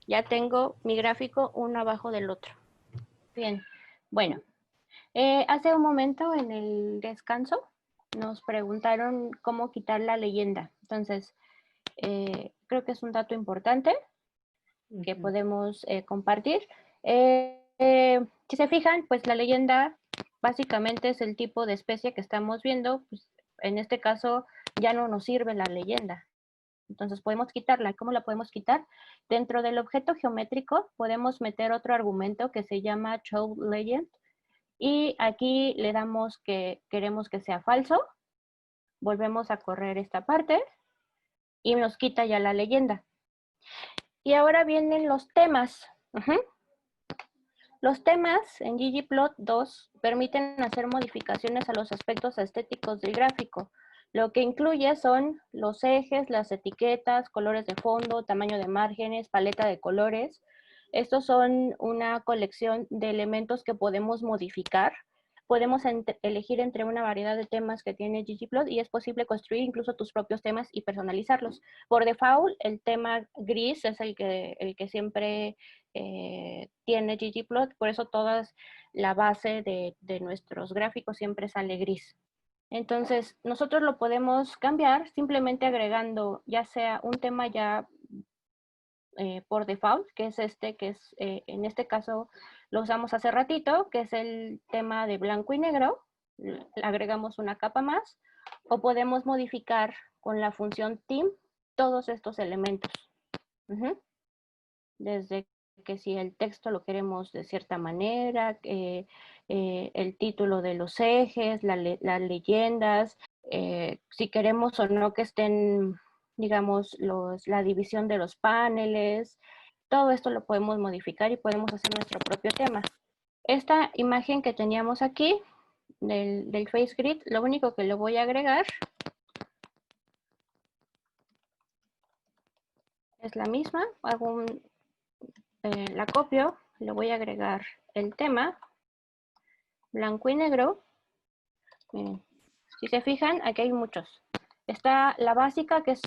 ya tengo mi gráfico uno abajo del otro. Bien, bueno, hace un momento en el descanso nos preguntaron cómo quitar la leyenda. Entonces, creo que es un dato importante. que podemos compartir. Si se fijan, pues la leyenda básicamente es el tipo de especie que estamos viendo. Pues, en este caso ya no nos sirve la leyenda. Entonces podemos quitarla. ¿Cómo la podemos quitar? Dentro del objeto geométrico podemos meter otro argumento que se llama show legend. Y aquí le damos que queremos que sea falso. Volvemos a correr esta parte y nos quita ya la leyenda. Y ahora vienen los temas. Los temas en ggplot2 permiten hacer modificaciones a los aspectos estéticos del gráfico. Lo que incluye son los ejes, las etiquetas, colores de fondo, tamaño de márgenes, paleta de colores. Estos son una colección de elementos que podemos modificar. Podemos elegir entre una variedad de temas que tiene ggplot y es posible construir incluso tus propios temas y personalizarlos. Por default, el tema gris es el que siempre tiene ggplot, por eso toda la base de nuestros gráficos siempre sale gris. Entonces, nosotros lo podemos cambiar simplemente agregando ya sea un tema ya por default, que es este, que es en este caso lo usamos hace ratito, que es el tema de blanco y negro. Le agregamos una capa más, o podemos modificar con la función theme todos estos elementos. Desde que si el texto lo queremos de cierta manera, el título de los ejes, las leyendas, si queremos o no que estén, digamos, la división de los paneles, todo esto lo podemos modificar y podemos hacer nuestro propio tema. Esta imagen que teníamos aquí del Face Grid, lo único que le voy a agregar es la misma, la copio, le voy a agregar el tema, blanco y negro. Miren, si se fijan, aquí hay muchos. Está la básica, que es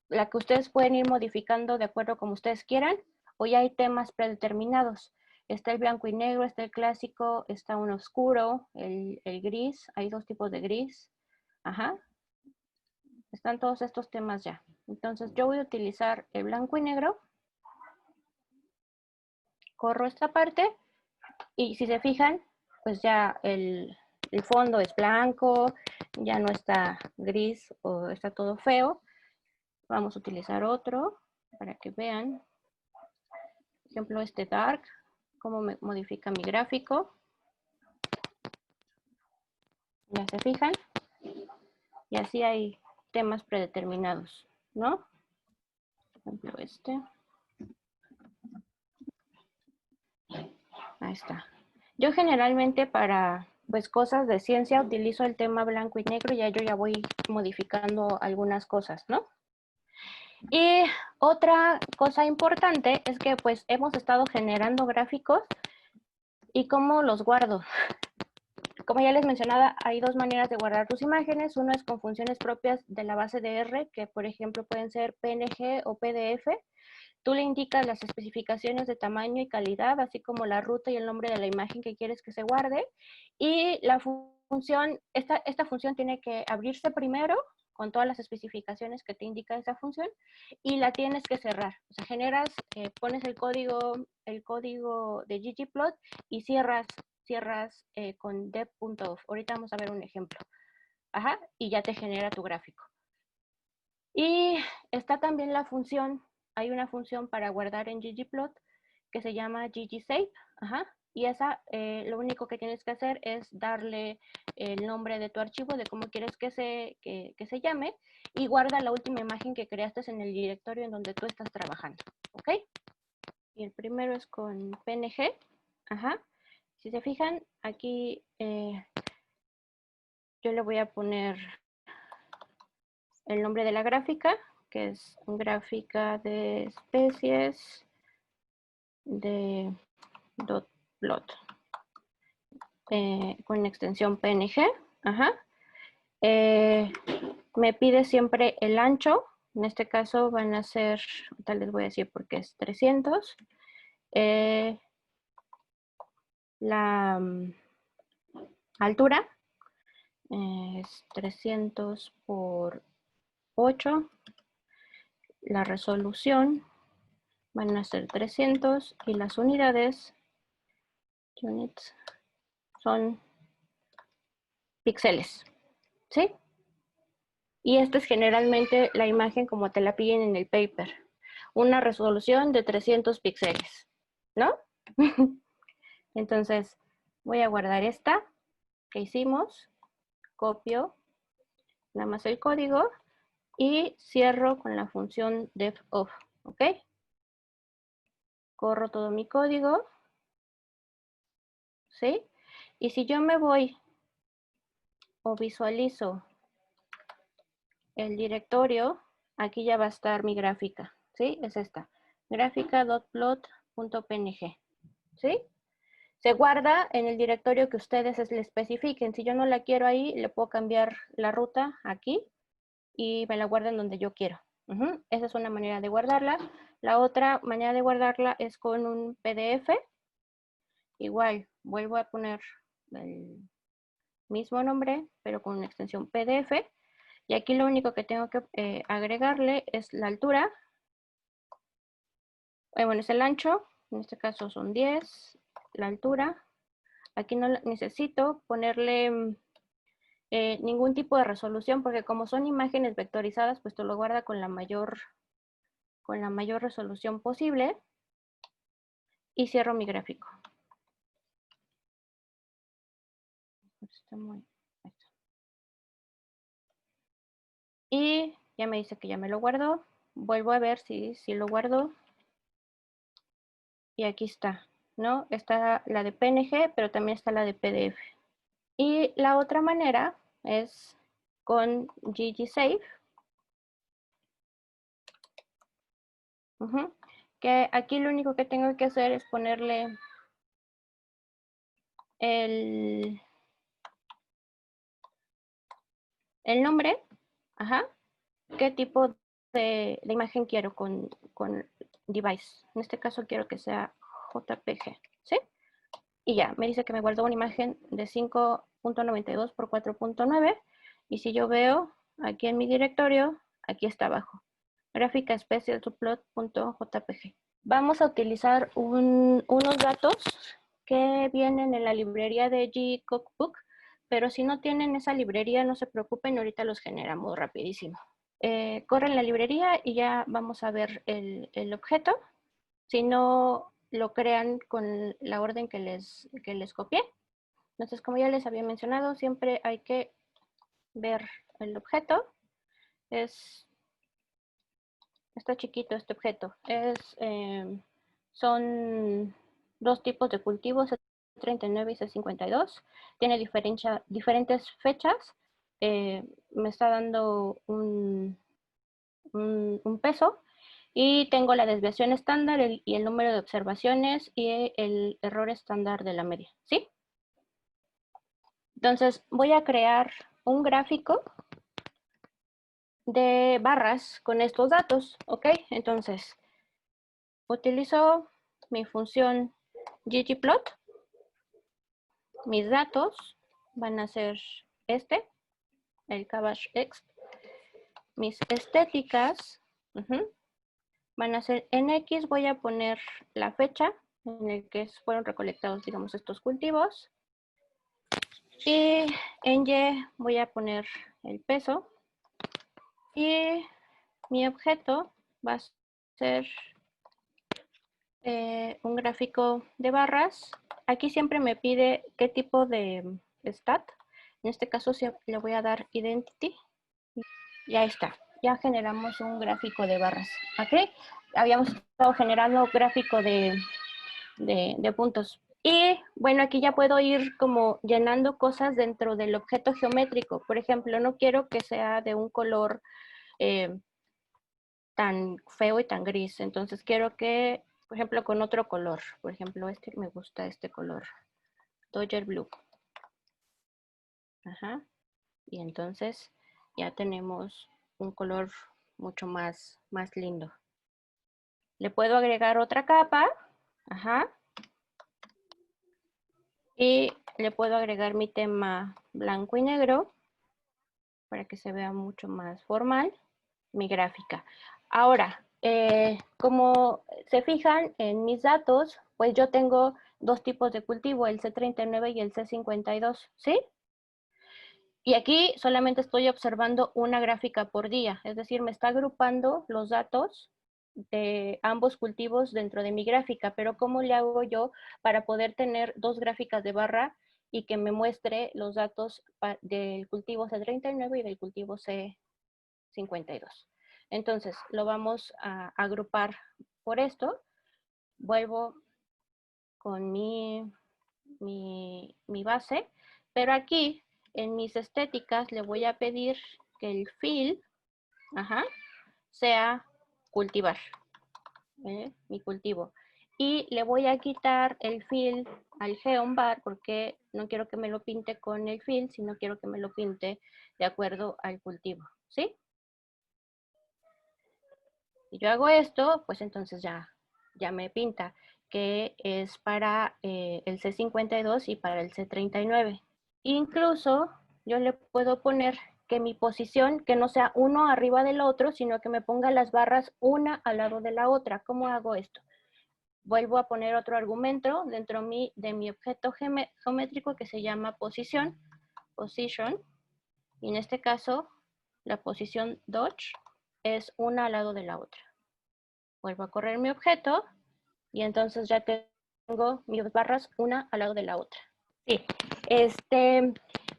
la que ustedes pueden ir modificando de acuerdo como ustedes quieran, o ya hay temas predeterminados. Está el blanco y negro, está el clásico, está un oscuro, el gris, hay dos tipos de gris. Están todos estos temas ya. Entonces yo voy a utilizar el blanco y negro. Corro esta parte y si se fijan, pues ya el fondo es blanco, ya no está gris o está todo feo. Vamos a utilizar otro para que vean. Por ejemplo, este dark, cómo me modifica mi gráfico. Ya se fijan. Y así hay temas predeterminados, ¿no? Por ejemplo, este. Ahí está. Yo generalmente para pues cosas de ciencia utilizo el tema blanco y negro, ya yo ya voy modificando algunas cosas, ¿no? Y otra cosa importante es que pues hemos estado generando gráficos y cómo los guardo. Como ya les mencionaba, hay dos maneras de guardar tus imágenes. Uno es con funciones propias de la base de R, que por ejemplo pueden ser PNG o PDF. Tú le indicas las especificaciones de tamaño y calidad, así como la ruta y el nombre de la imagen que quieres que se guarde. Y la función, esta función tiene que abrirse primero con todas las especificaciones que te indica esa función y la tienes que cerrar. O sea, generas, pones el código de ggplot y cierras con dev.off. Ahorita vamos a ver un ejemplo. Y ya te genera tu gráfico. Y está también la función, hay una función para guardar en ggplot que se llama ggsave. Y esa, lo único que tienes que hacer es darle el nombre de tu archivo, de cómo quieres que se llame, y guarda la última imagen que creaste en el directorio en donde tú estás trabajando. ¿Ok? Y el primero es con PNG. Si se fijan, aquí yo le voy a poner el nombre de la gráfica, que es gráfica de especies de .plot con extensión PNG. Me pide siempre el ancho. En este caso van a ser, tal les voy a decir porque es 300. La altura es 300 por 8. La resolución van a ser 300 y las unidades, units, son píxeles, ¿sí? Y esta es generalmente la imagen como te la piden en el paper. Una resolución de 300 píxeles, ¿no? Entonces, voy a guardar esta que hicimos, copio nada más el código y cierro con la función defoff, ¿ok? Corro todo mi código, ¿sí? Y si yo me voy o visualizo el directorio, aquí ya va a estar mi gráfica, ¿sí? Es esta, gráfica.plot.png, ¿sí? Se guarda en el directorio que ustedes le especifiquen. Si yo no la quiero ahí, le puedo cambiar la ruta aquí y me la guardan donde yo quiero. Esa es una manera de guardarla. La otra manera de guardarla es con un PDF. Igual, vuelvo a poner el mismo nombre, pero con una extensión PDF. Y aquí lo único que tengo que agregarle es la altura. Bueno, es el ancho. En este caso son 10. La altura. Aquí no necesito ponerle ningún tipo de resolución, porque como son imágenes vectorizadas, pues te lo guarda con la mayor resolución posible. Y cierro mi gráfico. Y ya me dice que ya me lo guardó. Vuelvo a ver si lo guardó. Y aquí está, ¿no? Está la de PNG, pero también está la de PDF. Y la otra manera es con ggSafe. Que aquí lo único que tengo que hacer es ponerle el nombre, qué tipo de imagen quiero con device. En este caso quiero que sea JPG, ¿sí? Y ya, me dice que me guardó una imagen de 5.92 por 4.9. Y si yo veo aquí en mi directorio, aquí está abajo, gráfica special to plot.jpg. Vamos a utilizar unos datos que vienen en la librería de gcookbook, pero si no tienen esa librería, no se preocupen, ahorita los generamos rapidísimo. Corren la librería y ya vamos a ver el objeto. Si no lo crean con la orden que les copié. Entonces, como ya les había mencionado, siempre hay que ver el objeto. Está chiquito este objeto. Son dos tipos de cultivos, C39 y C52. Tiene diferentes fechas. Me está dando un peso. Y tengo la desviación estándar y el número de observaciones y el error estándar de la media, ¿sí? Entonces voy a crear un gráfico de barras con estos datos, ¿ok? Entonces utilizo mi función ggplot. Mis datos van a ser el cabbage exp. Mis estéticas van a ser en X, voy a poner la fecha en la que fueron recolectados, digamos, estos cultivos. Y en Y voy a poner el peso. Y mi objeto va a ser un gráfico de barras. Aquí siempre me pide qué tipo de stat. En este caso le voy a dar identity. Ya está. Ya generamos un gráfico de barras. ¿Ok? Habíamos estado generando gráfico de puntos. Y bueno, aquí ya puedo ir como llenando cosas dentro del objeto geométrico. Por ejemplo, no quiero que sea de un color tan feo y tan gris. Entonces quiero que, por ejemplo, con otro color. Por ejemplo, me gusta este color. Dodger Blue. Y entonces ya tenemos un color mucho más lindo. Le puedo agregar otra capa. Y le puedo agregar mi tema blanco y negro para que se vea mucho más formal mi gráfica. Ahora, Como se fijan en mis datos, pues yo tengo dos tipos de cultivo, el C39 y el C52, ¿sí? Y aquí solamente estoy observando una gráfica por día, es decir, me está agrupando los datos de ambos cultivos dentro de mi gráfica, pero ¿cómo le hago yo para poder tener dos gráficas de barra y que me muestre los datos del cultivo C39 y del cultivo C52? Entonces, lo vamos a agrupar por esto. Vuelvo con mi base, pero aquí en mis estéticas le voy a pedir que el fill sea cultivar, mi cultivo. Y le voy a quitar el fill al geombar porque no quiero que me lo pinte con el fill, sino quiero que me lo pinte de acuerdo al cultivo, ¿sí? Si yo hago esto, pues entonces ya me pinta que es para el C52 y para el C39. Incluso yo le puedo poner que mi posición, que no sea uno arriba del otro, sino que me ponga las barras una al lado de la otra. ¿Cómo hago esto? Vuelvo a poner otro argumento dentro de mi objeto geométrico que se llama position, y en este caso la posición Dodge es una al lado de la otra. Vuelvo a correr mi objeto y entonces ya tengo mis barras una al lado de la otra. Sí,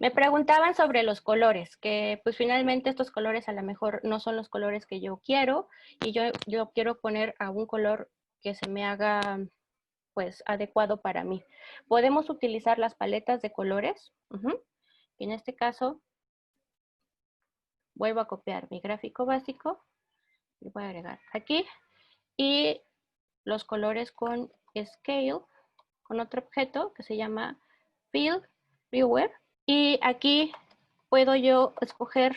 me preguntaban sobre los colores, que pues finalmente estos colores a lo mejor no son los colores que yo quiero y yo quiero poner a un color que se me haga pues adecuado para mí. Podemos utilizar las paletas de colores. Y en este caso vuelvo a copiar mi gráfico básico y voy a agregar aquí y los colores con Scale, con otro objeto que se llama Field Viewer. Y aquí puedo yo escoger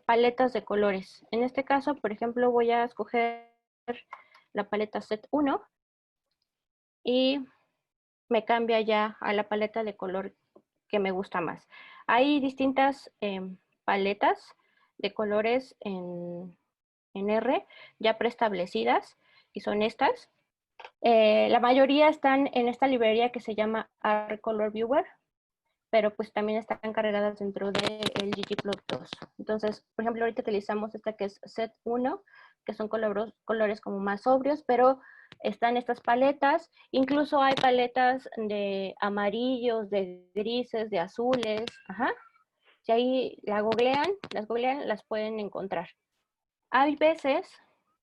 paletas de colores. En este caso, por ejemplo, voy a escoger la paleta Set 1 y me cambia ya a la paleta de color que me gusta más. Hay distintas paletas de colores en R ya preestablecidas y son estas. La mayoría están en esta librería que se llama R Color Viewer, pero pues también están cargadas dentro del ggplot2. Entonces, por ejemplo, ahorita utilizamos esta que es Set 1, que son colores como más sobrios, pero están estas paletas. Incluso hay paletas de amarillos, de grises, de azules. Si ahí las googlean, las pueden encontrar. Hay veces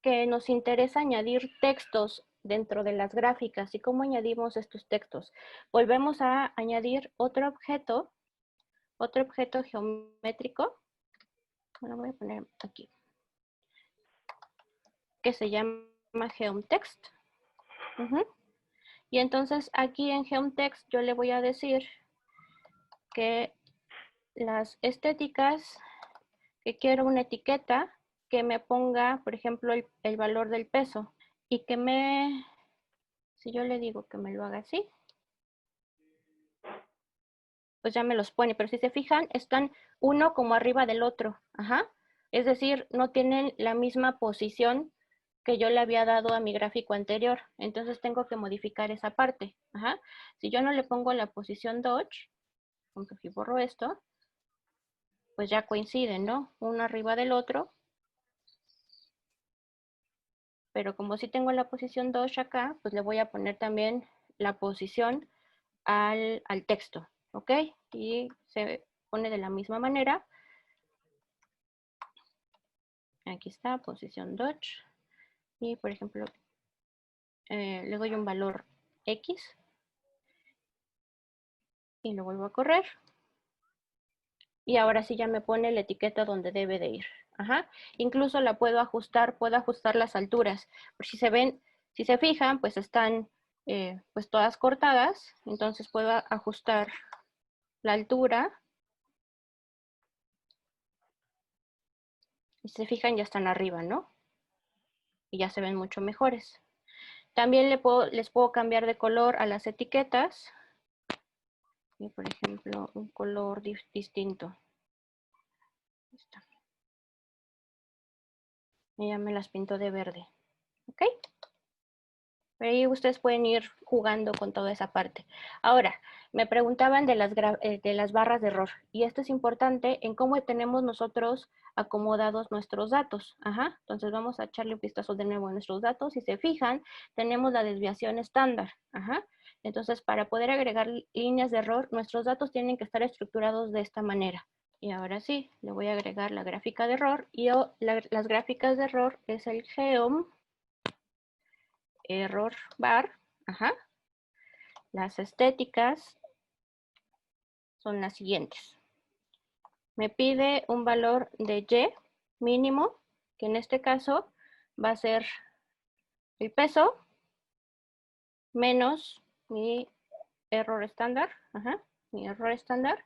que nos interesa añadir textos dentro de las gráficas. ¿Y cómo añadimos estos textos? Volvemos a añadir otro objeto geométrico. Lo voy a poner aquí. Que se llama geomtext. Y entonces aquí en geomtext yo le voy a decir que las estéticas, que quiero una etiqueta que me ponga, por ejemplo, el valor del peso y que si yo le digo que me lo haga así, pues ya me los pone, pero si se fijan, están uno como arriba del otro, es decir, no tienen la misma posición que yo le había dado a mi gráfico anterior, entonces tengo que modificar esa parte, Si yo no le pongo la posición Dodge, aunque si borro esto, pues ya coinciden, ¿no? Uno arriba del otro, pero como sí tengo la posición Dodge acá, pues le voy a poner también la posición al texto, ¿ok? Y se pone de la misma manera. Aquí está, posición Dodge. Y por ejemplo, le doy un valor X. Y lo vuelvo a correr. Y ahora sí ya me pone la etiqueta donde debe de ir. Incluso la puedo ajustar las alturas. Por si se ven, si se fijan, pues están pues todas cortadas. Entonces puedo ajustar la altura. Y si se fijan, ya están arriba, ¿no? Y ya se ven mucho mejores. También les puedo cambiar de color a las etiquetas. Y por ejemplo, un color distinto. Y ya me las pinto de verde. ¿Ok? Pero ahí ustedes pueden ir jugando con toda esa parte. Ahora, me preguntaban de las barras de error. Y esto es importante en cómo tenemos nosotros acomodados nuestros datos. Ajá. Entonces vamos a echarle un vistazo de nuevo a nuestros datos. Si se fijan, tenemos la desviación estándar. Ajá. Entonces, para poder agregar líneas de error, nuestros datos tienen que estar estructurados de esta manera. Y ahora sí, le voy a agregar la gráfica de error. Y las gráficas de error es el geom error bar. Ajá. Las estéticas son las siguientes. Me pide un valor de Y mínimo, que en este caso va a ser el peso menos mi error estándar. Ajá. Mi error estándar.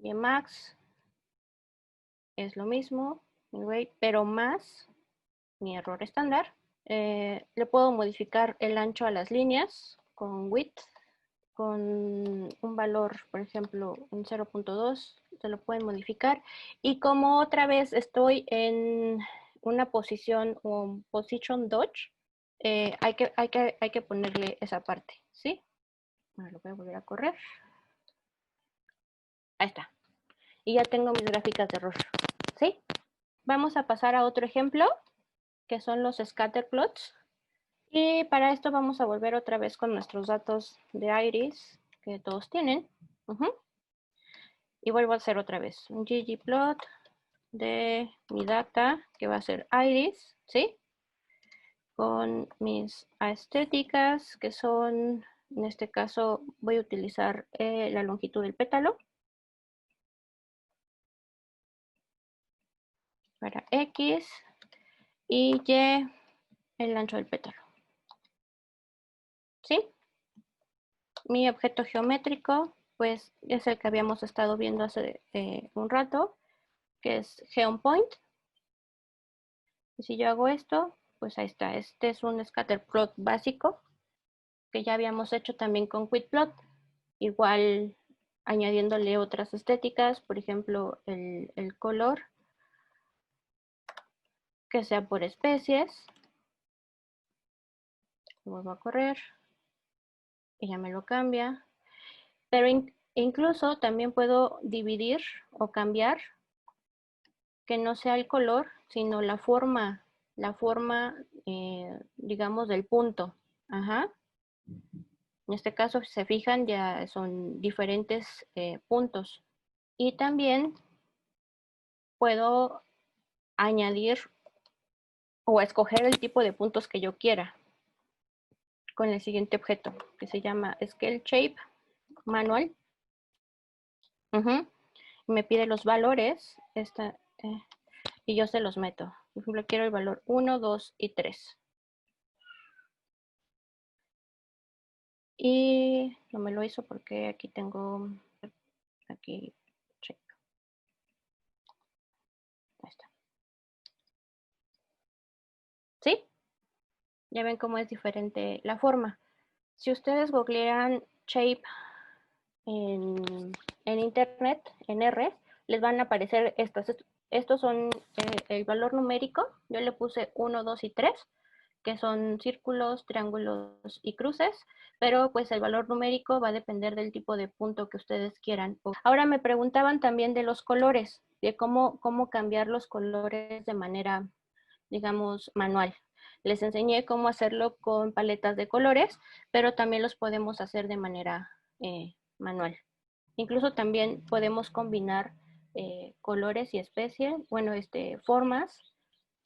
Y max es lo mismo, mi weight, pero más mi error estándar. Le puedo modificar el ancho a las líneas con width, con un valor, por ejemplo, un 0.2, se lo pueden modificar. Y como otra vez estoy en una posición o position dodge, hay que ponerle esa parte, ¿sí? Bueno, lo voy a volver a correr. Ahí está. Y ya tengo mis gráficas de error, ¿sí? Vamos a pasar a otro ejemplo, que son los scatter plots. Y para esto vamos a volver otra vez con nuestros datos de iris que todos tienen. Y vuelvo a hacer otra vez un ggplot de mi data, que va a ser iris, ¿sí? Con mis estéticas, que son, en este caso, voy a utilizar la longitud del pétalo. Para X y Y, el ancho del pétalo. ¿Sí? Mi objeto geométrico, pues, es el que habíamos estado viendo hace un rato, que es geoPoint. Y si yo hago esto, pues ahí está. Este es un scatterplot básico que ya habíamos hecho también con quitplot. Igual añadiéndole otras estéticas, por ejemplo, el color, que sea por especies. Vuelvo a correr y ya me lo cambia. Pero incluso también puedo dividir o cambiar que no sea el color, sino la forma, digamos, del punto. Ajá. En este caso, si se fijan, ya son diferentes puntos. Y también puedo añadir o escoger el tipo de puntos que yo quiera con el siguiente objeto, que se llama Scale Shape Manual. Me pide los valores y yo se los meto. Por ejemplo, quiero el valor 1, 2 y 3. Y no me lo hizo porque aquí tengo, aquí, shape. Ahí está. ¿Sí? Ya ven cómo es diferente la forma. Si ustedes googlean shape en internet, en R, les van a aparecer estos. Estos son el valor numérico. Yo le puse 1, 2 y 3, que son círculos, triángulos y cruces, pero pues el valor numérico va a depender del tipo de punto que ustedes quieran. Ahora me preguntaban también de los colores, de cómo cambiar los colores de manera, digamos, manual. Les enseñé cómo hacerlo con paletas de colores, pero también los podemos hacer de manera manual. Incluso también podemos combinar colores y especies, bueno, formas,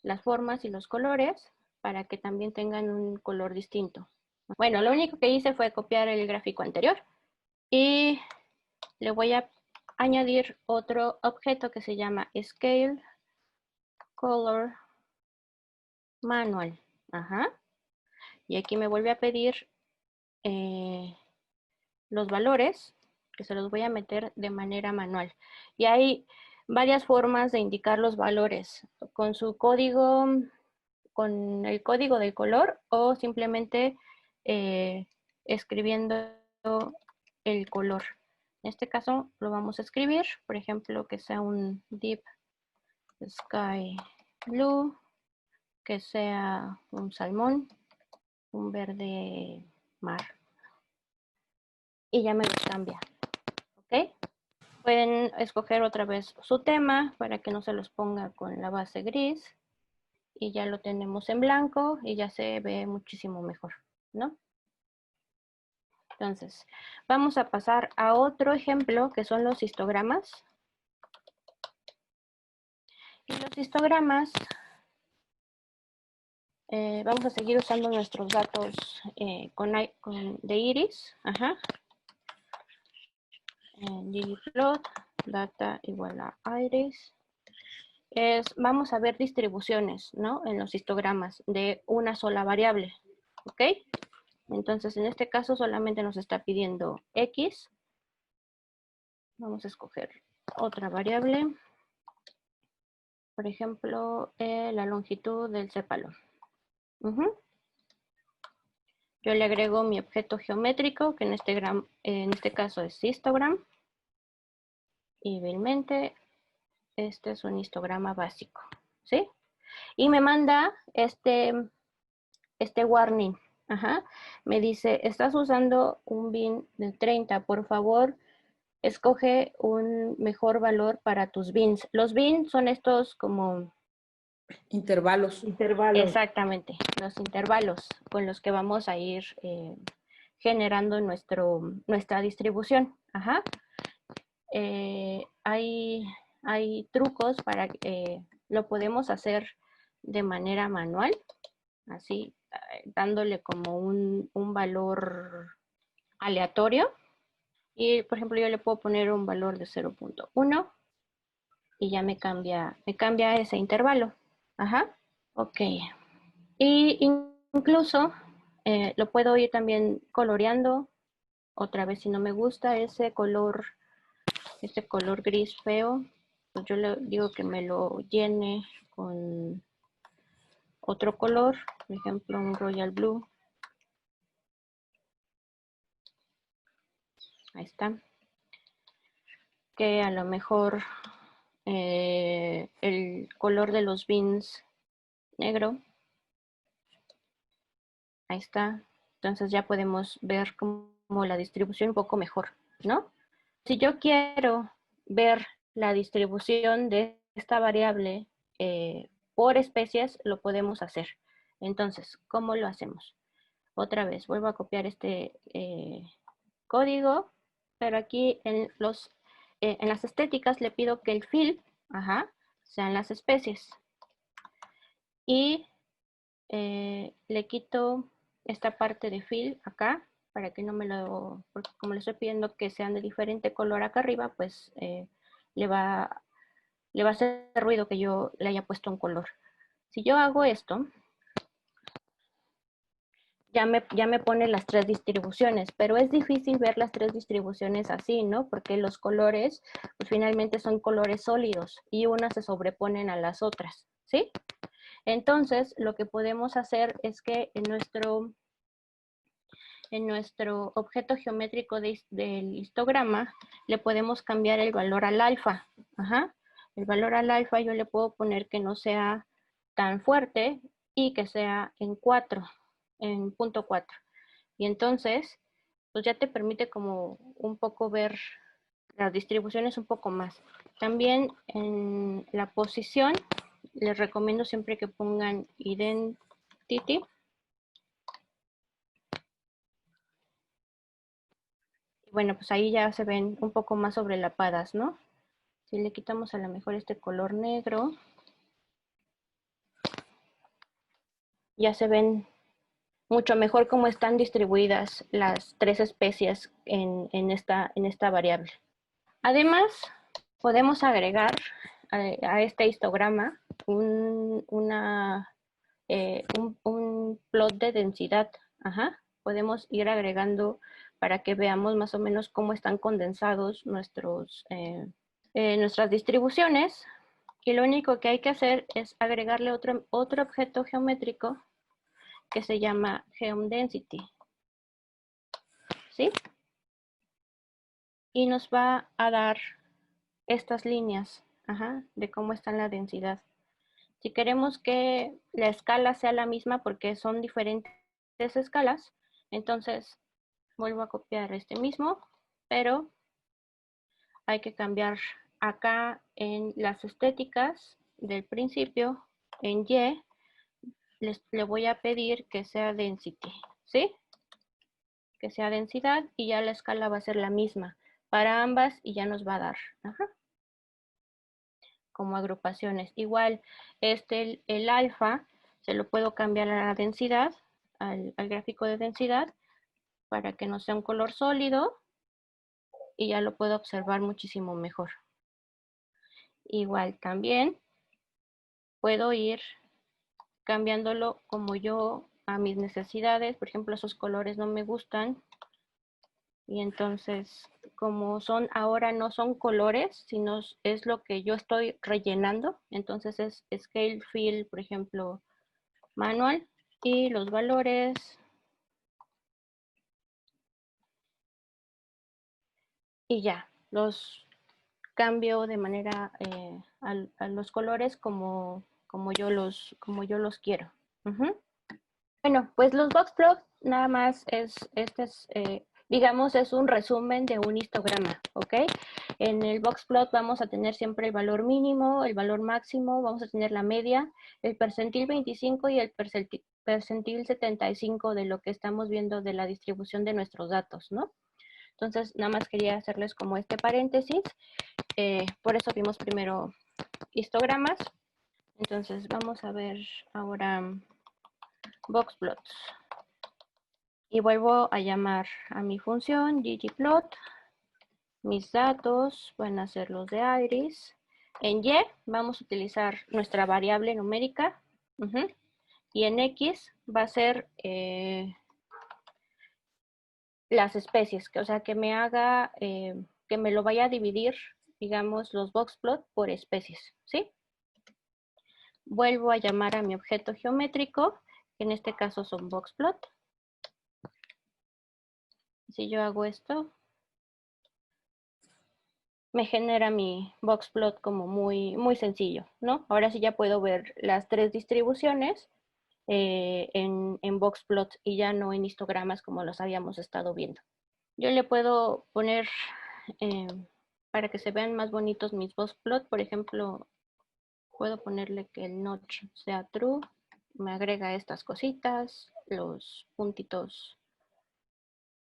las formas y los colores para que también tengan un color distinto. Bueno, lo único que hice fue copiar el gráfico anterior y le voy a añadir otro objeto que se llama Scale Color Manual. Ajá. Y aquí me vuelve a pedir los valores, que se los voy a meter de manera manual. Y hay varias formas de indicar los valores, con su código, con el código del color o simplemente escribiendo el color. En este caso lo vamos a escribir, por ejemplo, que sea un deep sky blue que sea un salmón, un verde mar. Y ya me los cambia. ¿Ok? Pueden escoger otra vez su tema para que no se los ponga con la base gris. Y ya lo tenemos en blanco y ya se ve muchísimo mejor, ¿no? Entonces, vamos a pasar a otro ejemplo que son los histogramas. Y los histogramas, vamos a seguir usando nuestros datos de iris. Ajá. ggplot, data igual a iris. Vamos a ver distribuciones, ¿no? En los histogramas de una sola variable, ¿ok? Entonces, en este caso solamente nos está pidiendo X. Vamos a escoger otra variable. Por ejemplo, la longitud del sépalo. Yo le agrego mi objeto geométrico, que en este caso es histogram. Y vilmente, este es un histograma básico, ¿sí? Y me manda este warning. Ajá. Me dice, estás usando un bin de 30, por favor, escoge un mejor valor para tus bins. Los bins son estos como... Intervalos. Intervalos. Exactamente, los intervalos con los que vamos a ir generando nuestra distribución. Ajá. Hay trucos para lo podemos hacer de manera manual, así dándole como un valor aleatorio. Y por ejemplo yo le puedo poner un valor de 0.1 y ya me cambia ese intervalo. Ajá. Ok. Y incluso lo puedo ir también coloreando. Otra vez, si no me gusta ese color gris feo, pues yo le digo que me lo llene con otro color, por ejemplo un royal blue. Ahí está. Que a lo mejor el color de los bins negro. Ahí está. Entonces ya podemos ver como la distribución un poco mejor, ¿no? Si yo quiero ver la distribución de esta variable por especies, lo podemos hacer. Entonces, ¿cómo lo hacemos? Otra vez, vuelvo a copiar este código, pero aquí en las estéticas le pido que el fill, sean las especies. Y le quito esta parte de fill acá, para que no me lo, porque como le estoy pidiendo que sean de diferente color acá arriba, pues le va a hacer ruido que yo le haya puesto un color. Si yo hago esto, ya me pone las tres distribuciones, pero es difícil ver las tres distribuciones así, ¿no? Porque los colores, pues finalmente son colores sólidos y unas se sobreponen a las otras, ¿sí? Entonces, lo que podemos hacer es que en nuestro objeto geométrico del histograma le podemos cambiar el valor al alfa. Ajá. El valor al alfa yo le puedo poner que no sea tan fuerte y que sea en 4, en punto 4. Y entonces, pues ya te permite como un poco ver las distribuciones un poco más. También en la posición, les recomiendo siempre que pongan identity. Bueno, pues ahí ya se ven un poco más sobrelapadas, ¿no? Si le quitamos a lo mejor este color negro, ya se ven mucho mejor cómo están distribuidas las tres especies en esta variable. Además, podemos agregar a este histograma un plot de densidad. Ajá. Podemos ir agregando para que veamos más o menos cómo están condensados nuestras distribuciones. Y lo único que hay que hacer es agregarle otro objeto geométrico que se llama geomDensity. ¿Sí? Y nos va a dar estas líneas de cómo está la densidad. Si queremos que la escala sea la misma porque son diferentes escalas, entonces vuelvo a copiar este mismo, pero hay que cambiar acá en las estéticas del principio, en Y, le voy a pedir que sea density, ¿sí? Que sea densidad y ya la escala va a ser la misma para ambas y ya nos va a dar. Ajá. Como agrupaciones. Igual, el alfa, se lo puedo cambiar a la densidad, al gráfico de densidad, para que no sea un color sólido y ya lo puedo observar muchísimo mejor. Igual también puedo ir cambiándolo como yo a mis necesidades. Por ejemplo, esos colores no me gustan. Y entonces, como son ahora no son colores, sino es lo que yo estoy rellenando. Entonces es Scale Fill, por ejemplo, manual. Y los valores. Y ya, los cambio de manera a los colores como yo los quiero. Bueno, pues los boxplot nada más digamos, es un resumen de un histograma, ¿ok? En el boxplot vamos a tener siempre el valor mínimo, el valor máximo, vamos a tener la media, el percentil 25 y el percentil 75 de lo que estamos viendo de la distribución de nuestros datos, ¿no? Entonces, nada más quería hacerles como este paréntesis. Por eso vimos primero histogramas. Entonces, vamos a ver ahora boxplots. Y vuelvo a llamar a mi función ggplot. Mis datos van a ser los de iris. En y vamos a utilizar nuestra variable numérica. Y en x va a ser las especies, o sea, que me haga, que me lo vaya a dividir, digamos, los boxplot por especies, ¿sí? Vuelvo a llamar a mi objeto geométrico, que en este caso son boxplot. Si yo hago esto, me genera mi boxplot como muy sencillo, ¿no? Ahora sí ya puedo ver las tres distribuciones en boxplot y ya no en histogramas como los habíamos estado viendo. Yo le puedo poner, para que se vean más bonitos mis boxplot, por ejemplo, puedo ponerle que el notch sea true, me agrega estas cositas, los puntitos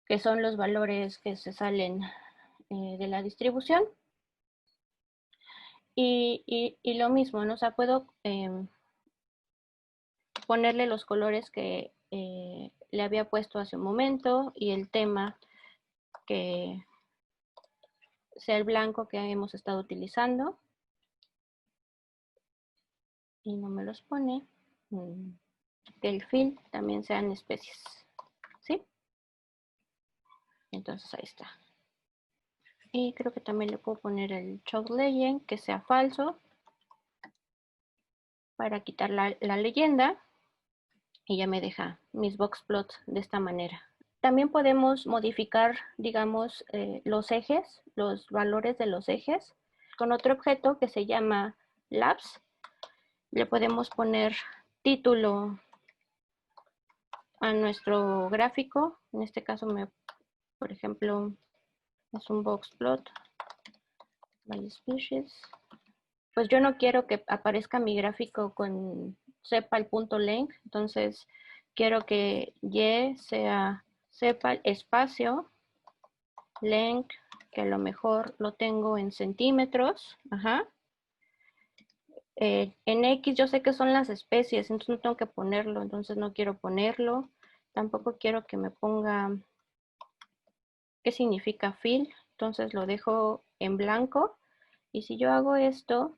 que son los valores que se salen de la distribución. Y lo mismo, ¿no? O sea, puedo ponerle los colores que le había puesto hace un momento y el tema que sea el blanco que hemos estado utilizando. Y no me los pone. Que el fill también sean especies. ¿Sí? Entonces ahí está. Y creo que también le puedo poner el choke legend que sea falso para quitar la leyenda. Y ya me deja mis boxplots de esta manera. También podemos modificar, digamos, los ejes, los valores de los ejes, con otro objeto que se llama labs. Le podemos poner título a nuestro gráfico. En este caso, por ejemplo, es un boxplot by species. Pues yo no quiero que aparezca mi gráfico con sepa el punto length, entonces quiero que y sea sepa el espacio length, que a lo mejor lo tengo en centímetros. En X yo sé que son las especies, entonces no tengo que ponerlo, entonces no quiero ponerlo. Tampoco quiero que me ponga qué significa fill, entonces lo dejo en blanco. Y si yo hago esto,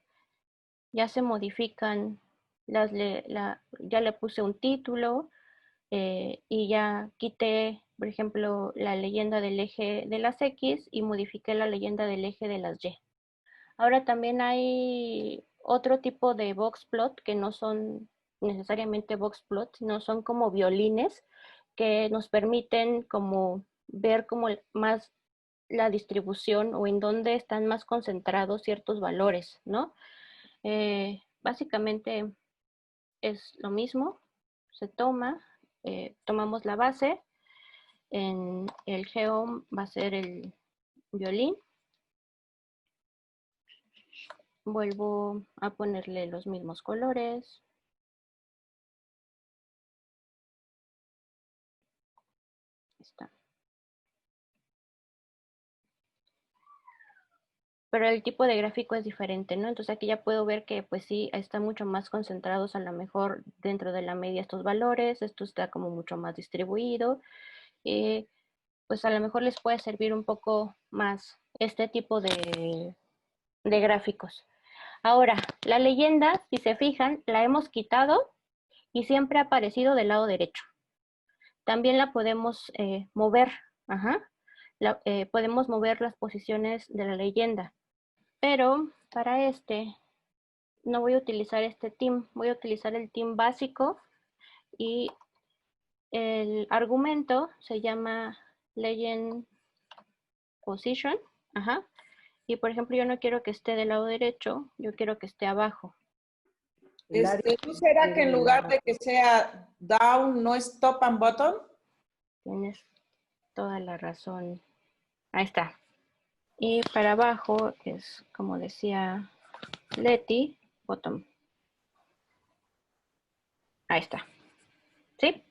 ya se modifican, ya le puse un título y ya quité, por ejemplo, la leyenda del eje de las X y modifiqué la leyenda del eje de las Y. Ahora también hay otro tipo de boxplot que no son necesariamente boxplot, sino son como violines que nos permiten como ver como más la distribución o en dónde están más concentrados ciertos valores, ¿no? Básicamente es lo mismo. Se toma, tomamos la base. En el geom va a ser el violín. Vuelvo a ponerle los mismos colores. Está. Pero el tipo de gráfico es diferente, ¿no? Entonces aquí ya puedo ver que pues sí, están mucho más concentrados a lo mejor dentro de la media estos valores, esto está como mucho más distribuido, pues a lo mejor les puede servir un poco más este tipo de gráficos. Ahora, la leyenda, si se fijan, la hemos quitado y siempre ha aparecido del lado derecho. También la podemos mover, podemos mover las posiciones de la leyenda. Pero para este no voy a utilizar este theme, voy a utilizar el theme básico y el argumento se llama legend position, y por ejemplo yo no quiero que esté del lado derecho, yo quiero que esté abajo. ¿No será que en lugar de que sea down, no es top and bottom? Tienes toda la razón. Ahí está. Y para abajo es, como decía Leti, bottom. Ahí está. ¿Sí?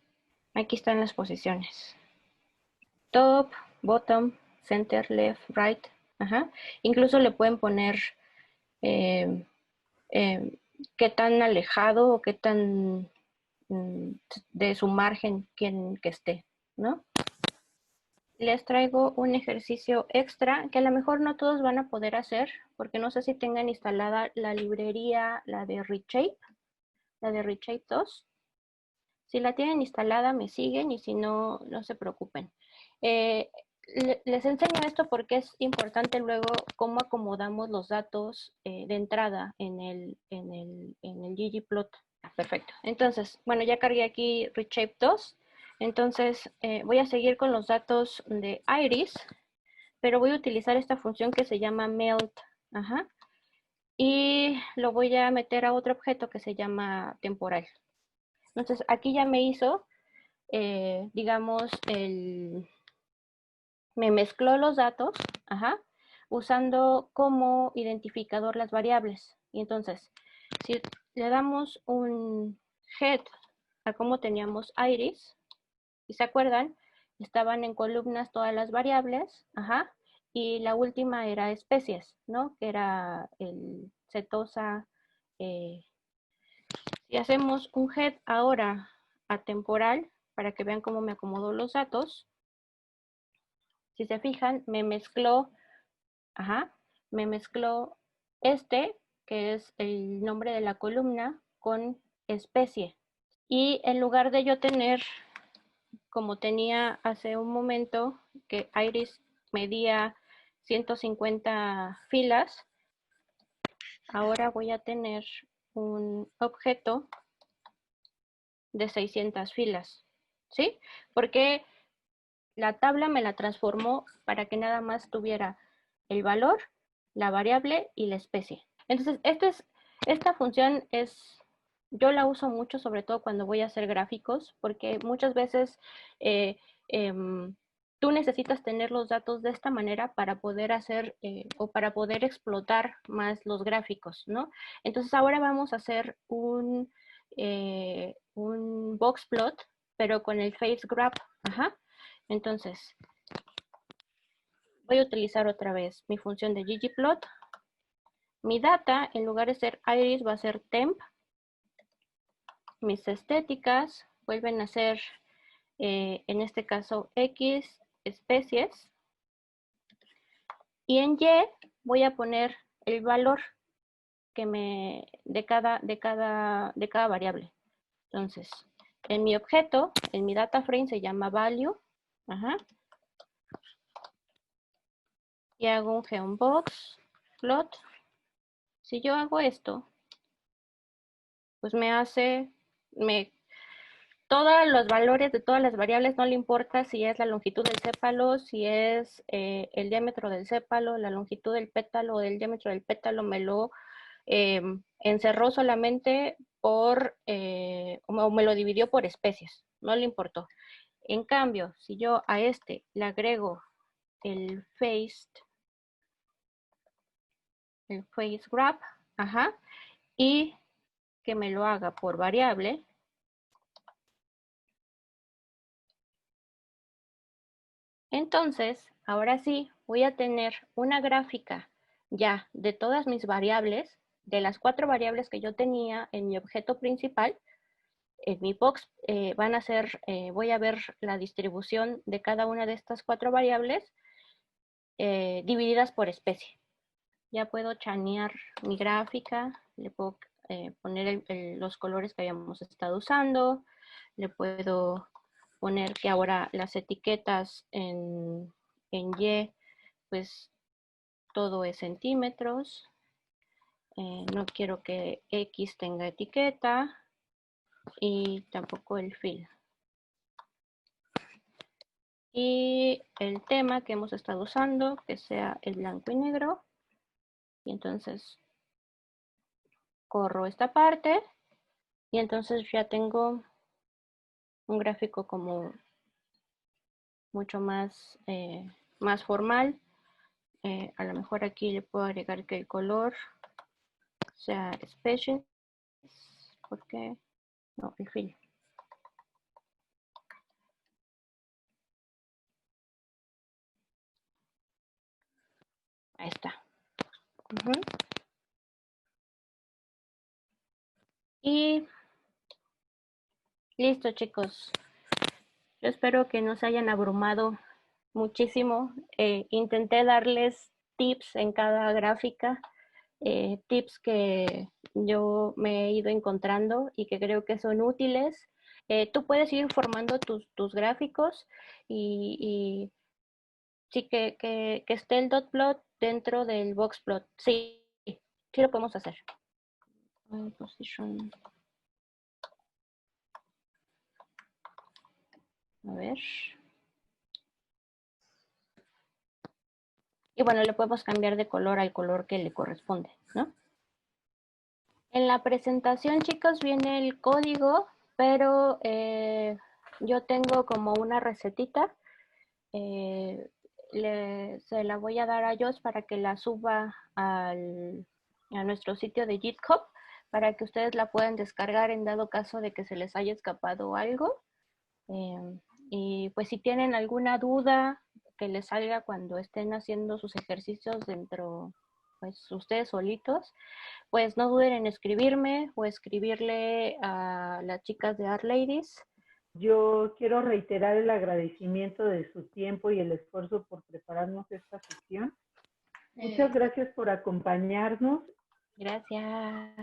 Aquí están las posiciones. Top, bottom, center, left, right. Incluso le pueden poner qué tan alejado o qué tan de su margen quieren que esté, ¿no? Les traigo un ejercicio extra que a lo mejor no todos van a poder hacer, porque no sé si tengan instalada la librería, la de Reshape 2. Si la tienen instalada, me siguen, y si no, no se preocupen. Les enseño esto porque es importante luego cómo acomodamos los datos de entrada en el ggplot. Perfecto. Entonces, bueno, ya cargué aquí Reshape 2. Entonces, voy a seguir con los datos de Iris, pero voy a utilizar esta función que se llama melt. Y lo voy a meter a otro objeto que se llama temporal. Entonces, aquí ya me hizo, digamos, me mezcló los datos, usando como identificador las variables. Y entonces, si le damos un head a cómo teníamos Iris, si se acuerdan, estaban en columnas todas las variables, y la última era especies, ¿no? Que era el setosa. Si hacemos un head ahora atemporal, para que vean cómo me acomodó los datos, si se fijan, me mezcló este, que es el nombre de la columna, con especie. Y en lugar de yo tener, como tenía hace un momento, que Iris medía 150 filas, ahora voy a tener un objeto de 600 filas, ¿sí? Porque la tabla me la transformó para que nada más tuviera el valor, la variable y la especie. Entonces, esta función yo la uso mucho, sobre todo cuando voy a hacer gráficos, porque muchas veces tú necesitas tener los datos de esta manera para poder hacer o para poder explotar más los gráficos, ¿no? Entonces, ahora vamos a hacer un box plot, pero con el face graph. Entonces, voy a utilizar otra vez mi función de ggplot. Mi data, en lugar de ser iris, va a ser temp. Mis estéticas vuelven a ser, en este caso, x especies. Y en y voy a poner el valor de cada variable. Entonces, en mi objeto, en mi data frame se llama value. Y hago un geombox plot. Si yo hago esto, pues me hace, todos los valores de todas las variables, no le importa si es la longitud del sépalo, si es el diámetro del sépalo, la longitud del pétalo o el diámetro del pétalo, me lo encerró solamente por, o me lo dividió por especies, no le importó. En cambio, si yo a este le agrego el face grab, ajá, y que me lo haga por variable, entonces, ahora sí, voy a tener una gráfica ya de todas mis variables, de las 4 variables que yo tenía en mi objeto principal. En mi box van a ser, voy a ver la distribución de cada una de estas 4 variables divididas por especie. Ya puedo chanear mi gráfica, le puedo poner los colores que habíamos estado usando, le puedo poner que ahora las etiquetas en Y, pues todo es centímetros. No quiero que X tenga etiqueta y tampoco el fill. Y el tema que hemos estado usando, que sea el blanco y negro. Y entonces corro esta parte y entonces ya tengo un gráfico como mucho más, más formal. A lo mejor aquí le puedo agregar que el color sea species. ¿Por qué? No, el fill. Ahí está. Y listo, chicos. Yo espero que no se hayan abrumado muchísimo. Intenté darles tips en cada gráfica, tips que yo me he ido encontrando y que creo que son útiles. Tú puedes ir formando tus gráficos y sí que esté el dot plot dentro del box plot. Sí, sí lo podemos hacer. Position. A ver. Y bueno, le podemos cambiar de color al color que le corresponde, ¿no? En la presentación, chicos, viene el código, pero yo tengo como una recetita. Se la voy a dar a Joss para que la suba a nuestro sitio de GitHub para que ustedes la puedan descargar en dado caso de que se les haya escapado algo. Y pues si tienen alguna duda que les salga cuando estén haciendo sus ejercicios dentro, pues ustedes solitos, pues no duden en escribirme o escribirle a las chicas de Art Ladies. Yo quiero reiterar el agradecimiento de su tiempo y el esfuerzo por prepararnos esta sesión. Muchas gracias por acompañarnos. Gracias.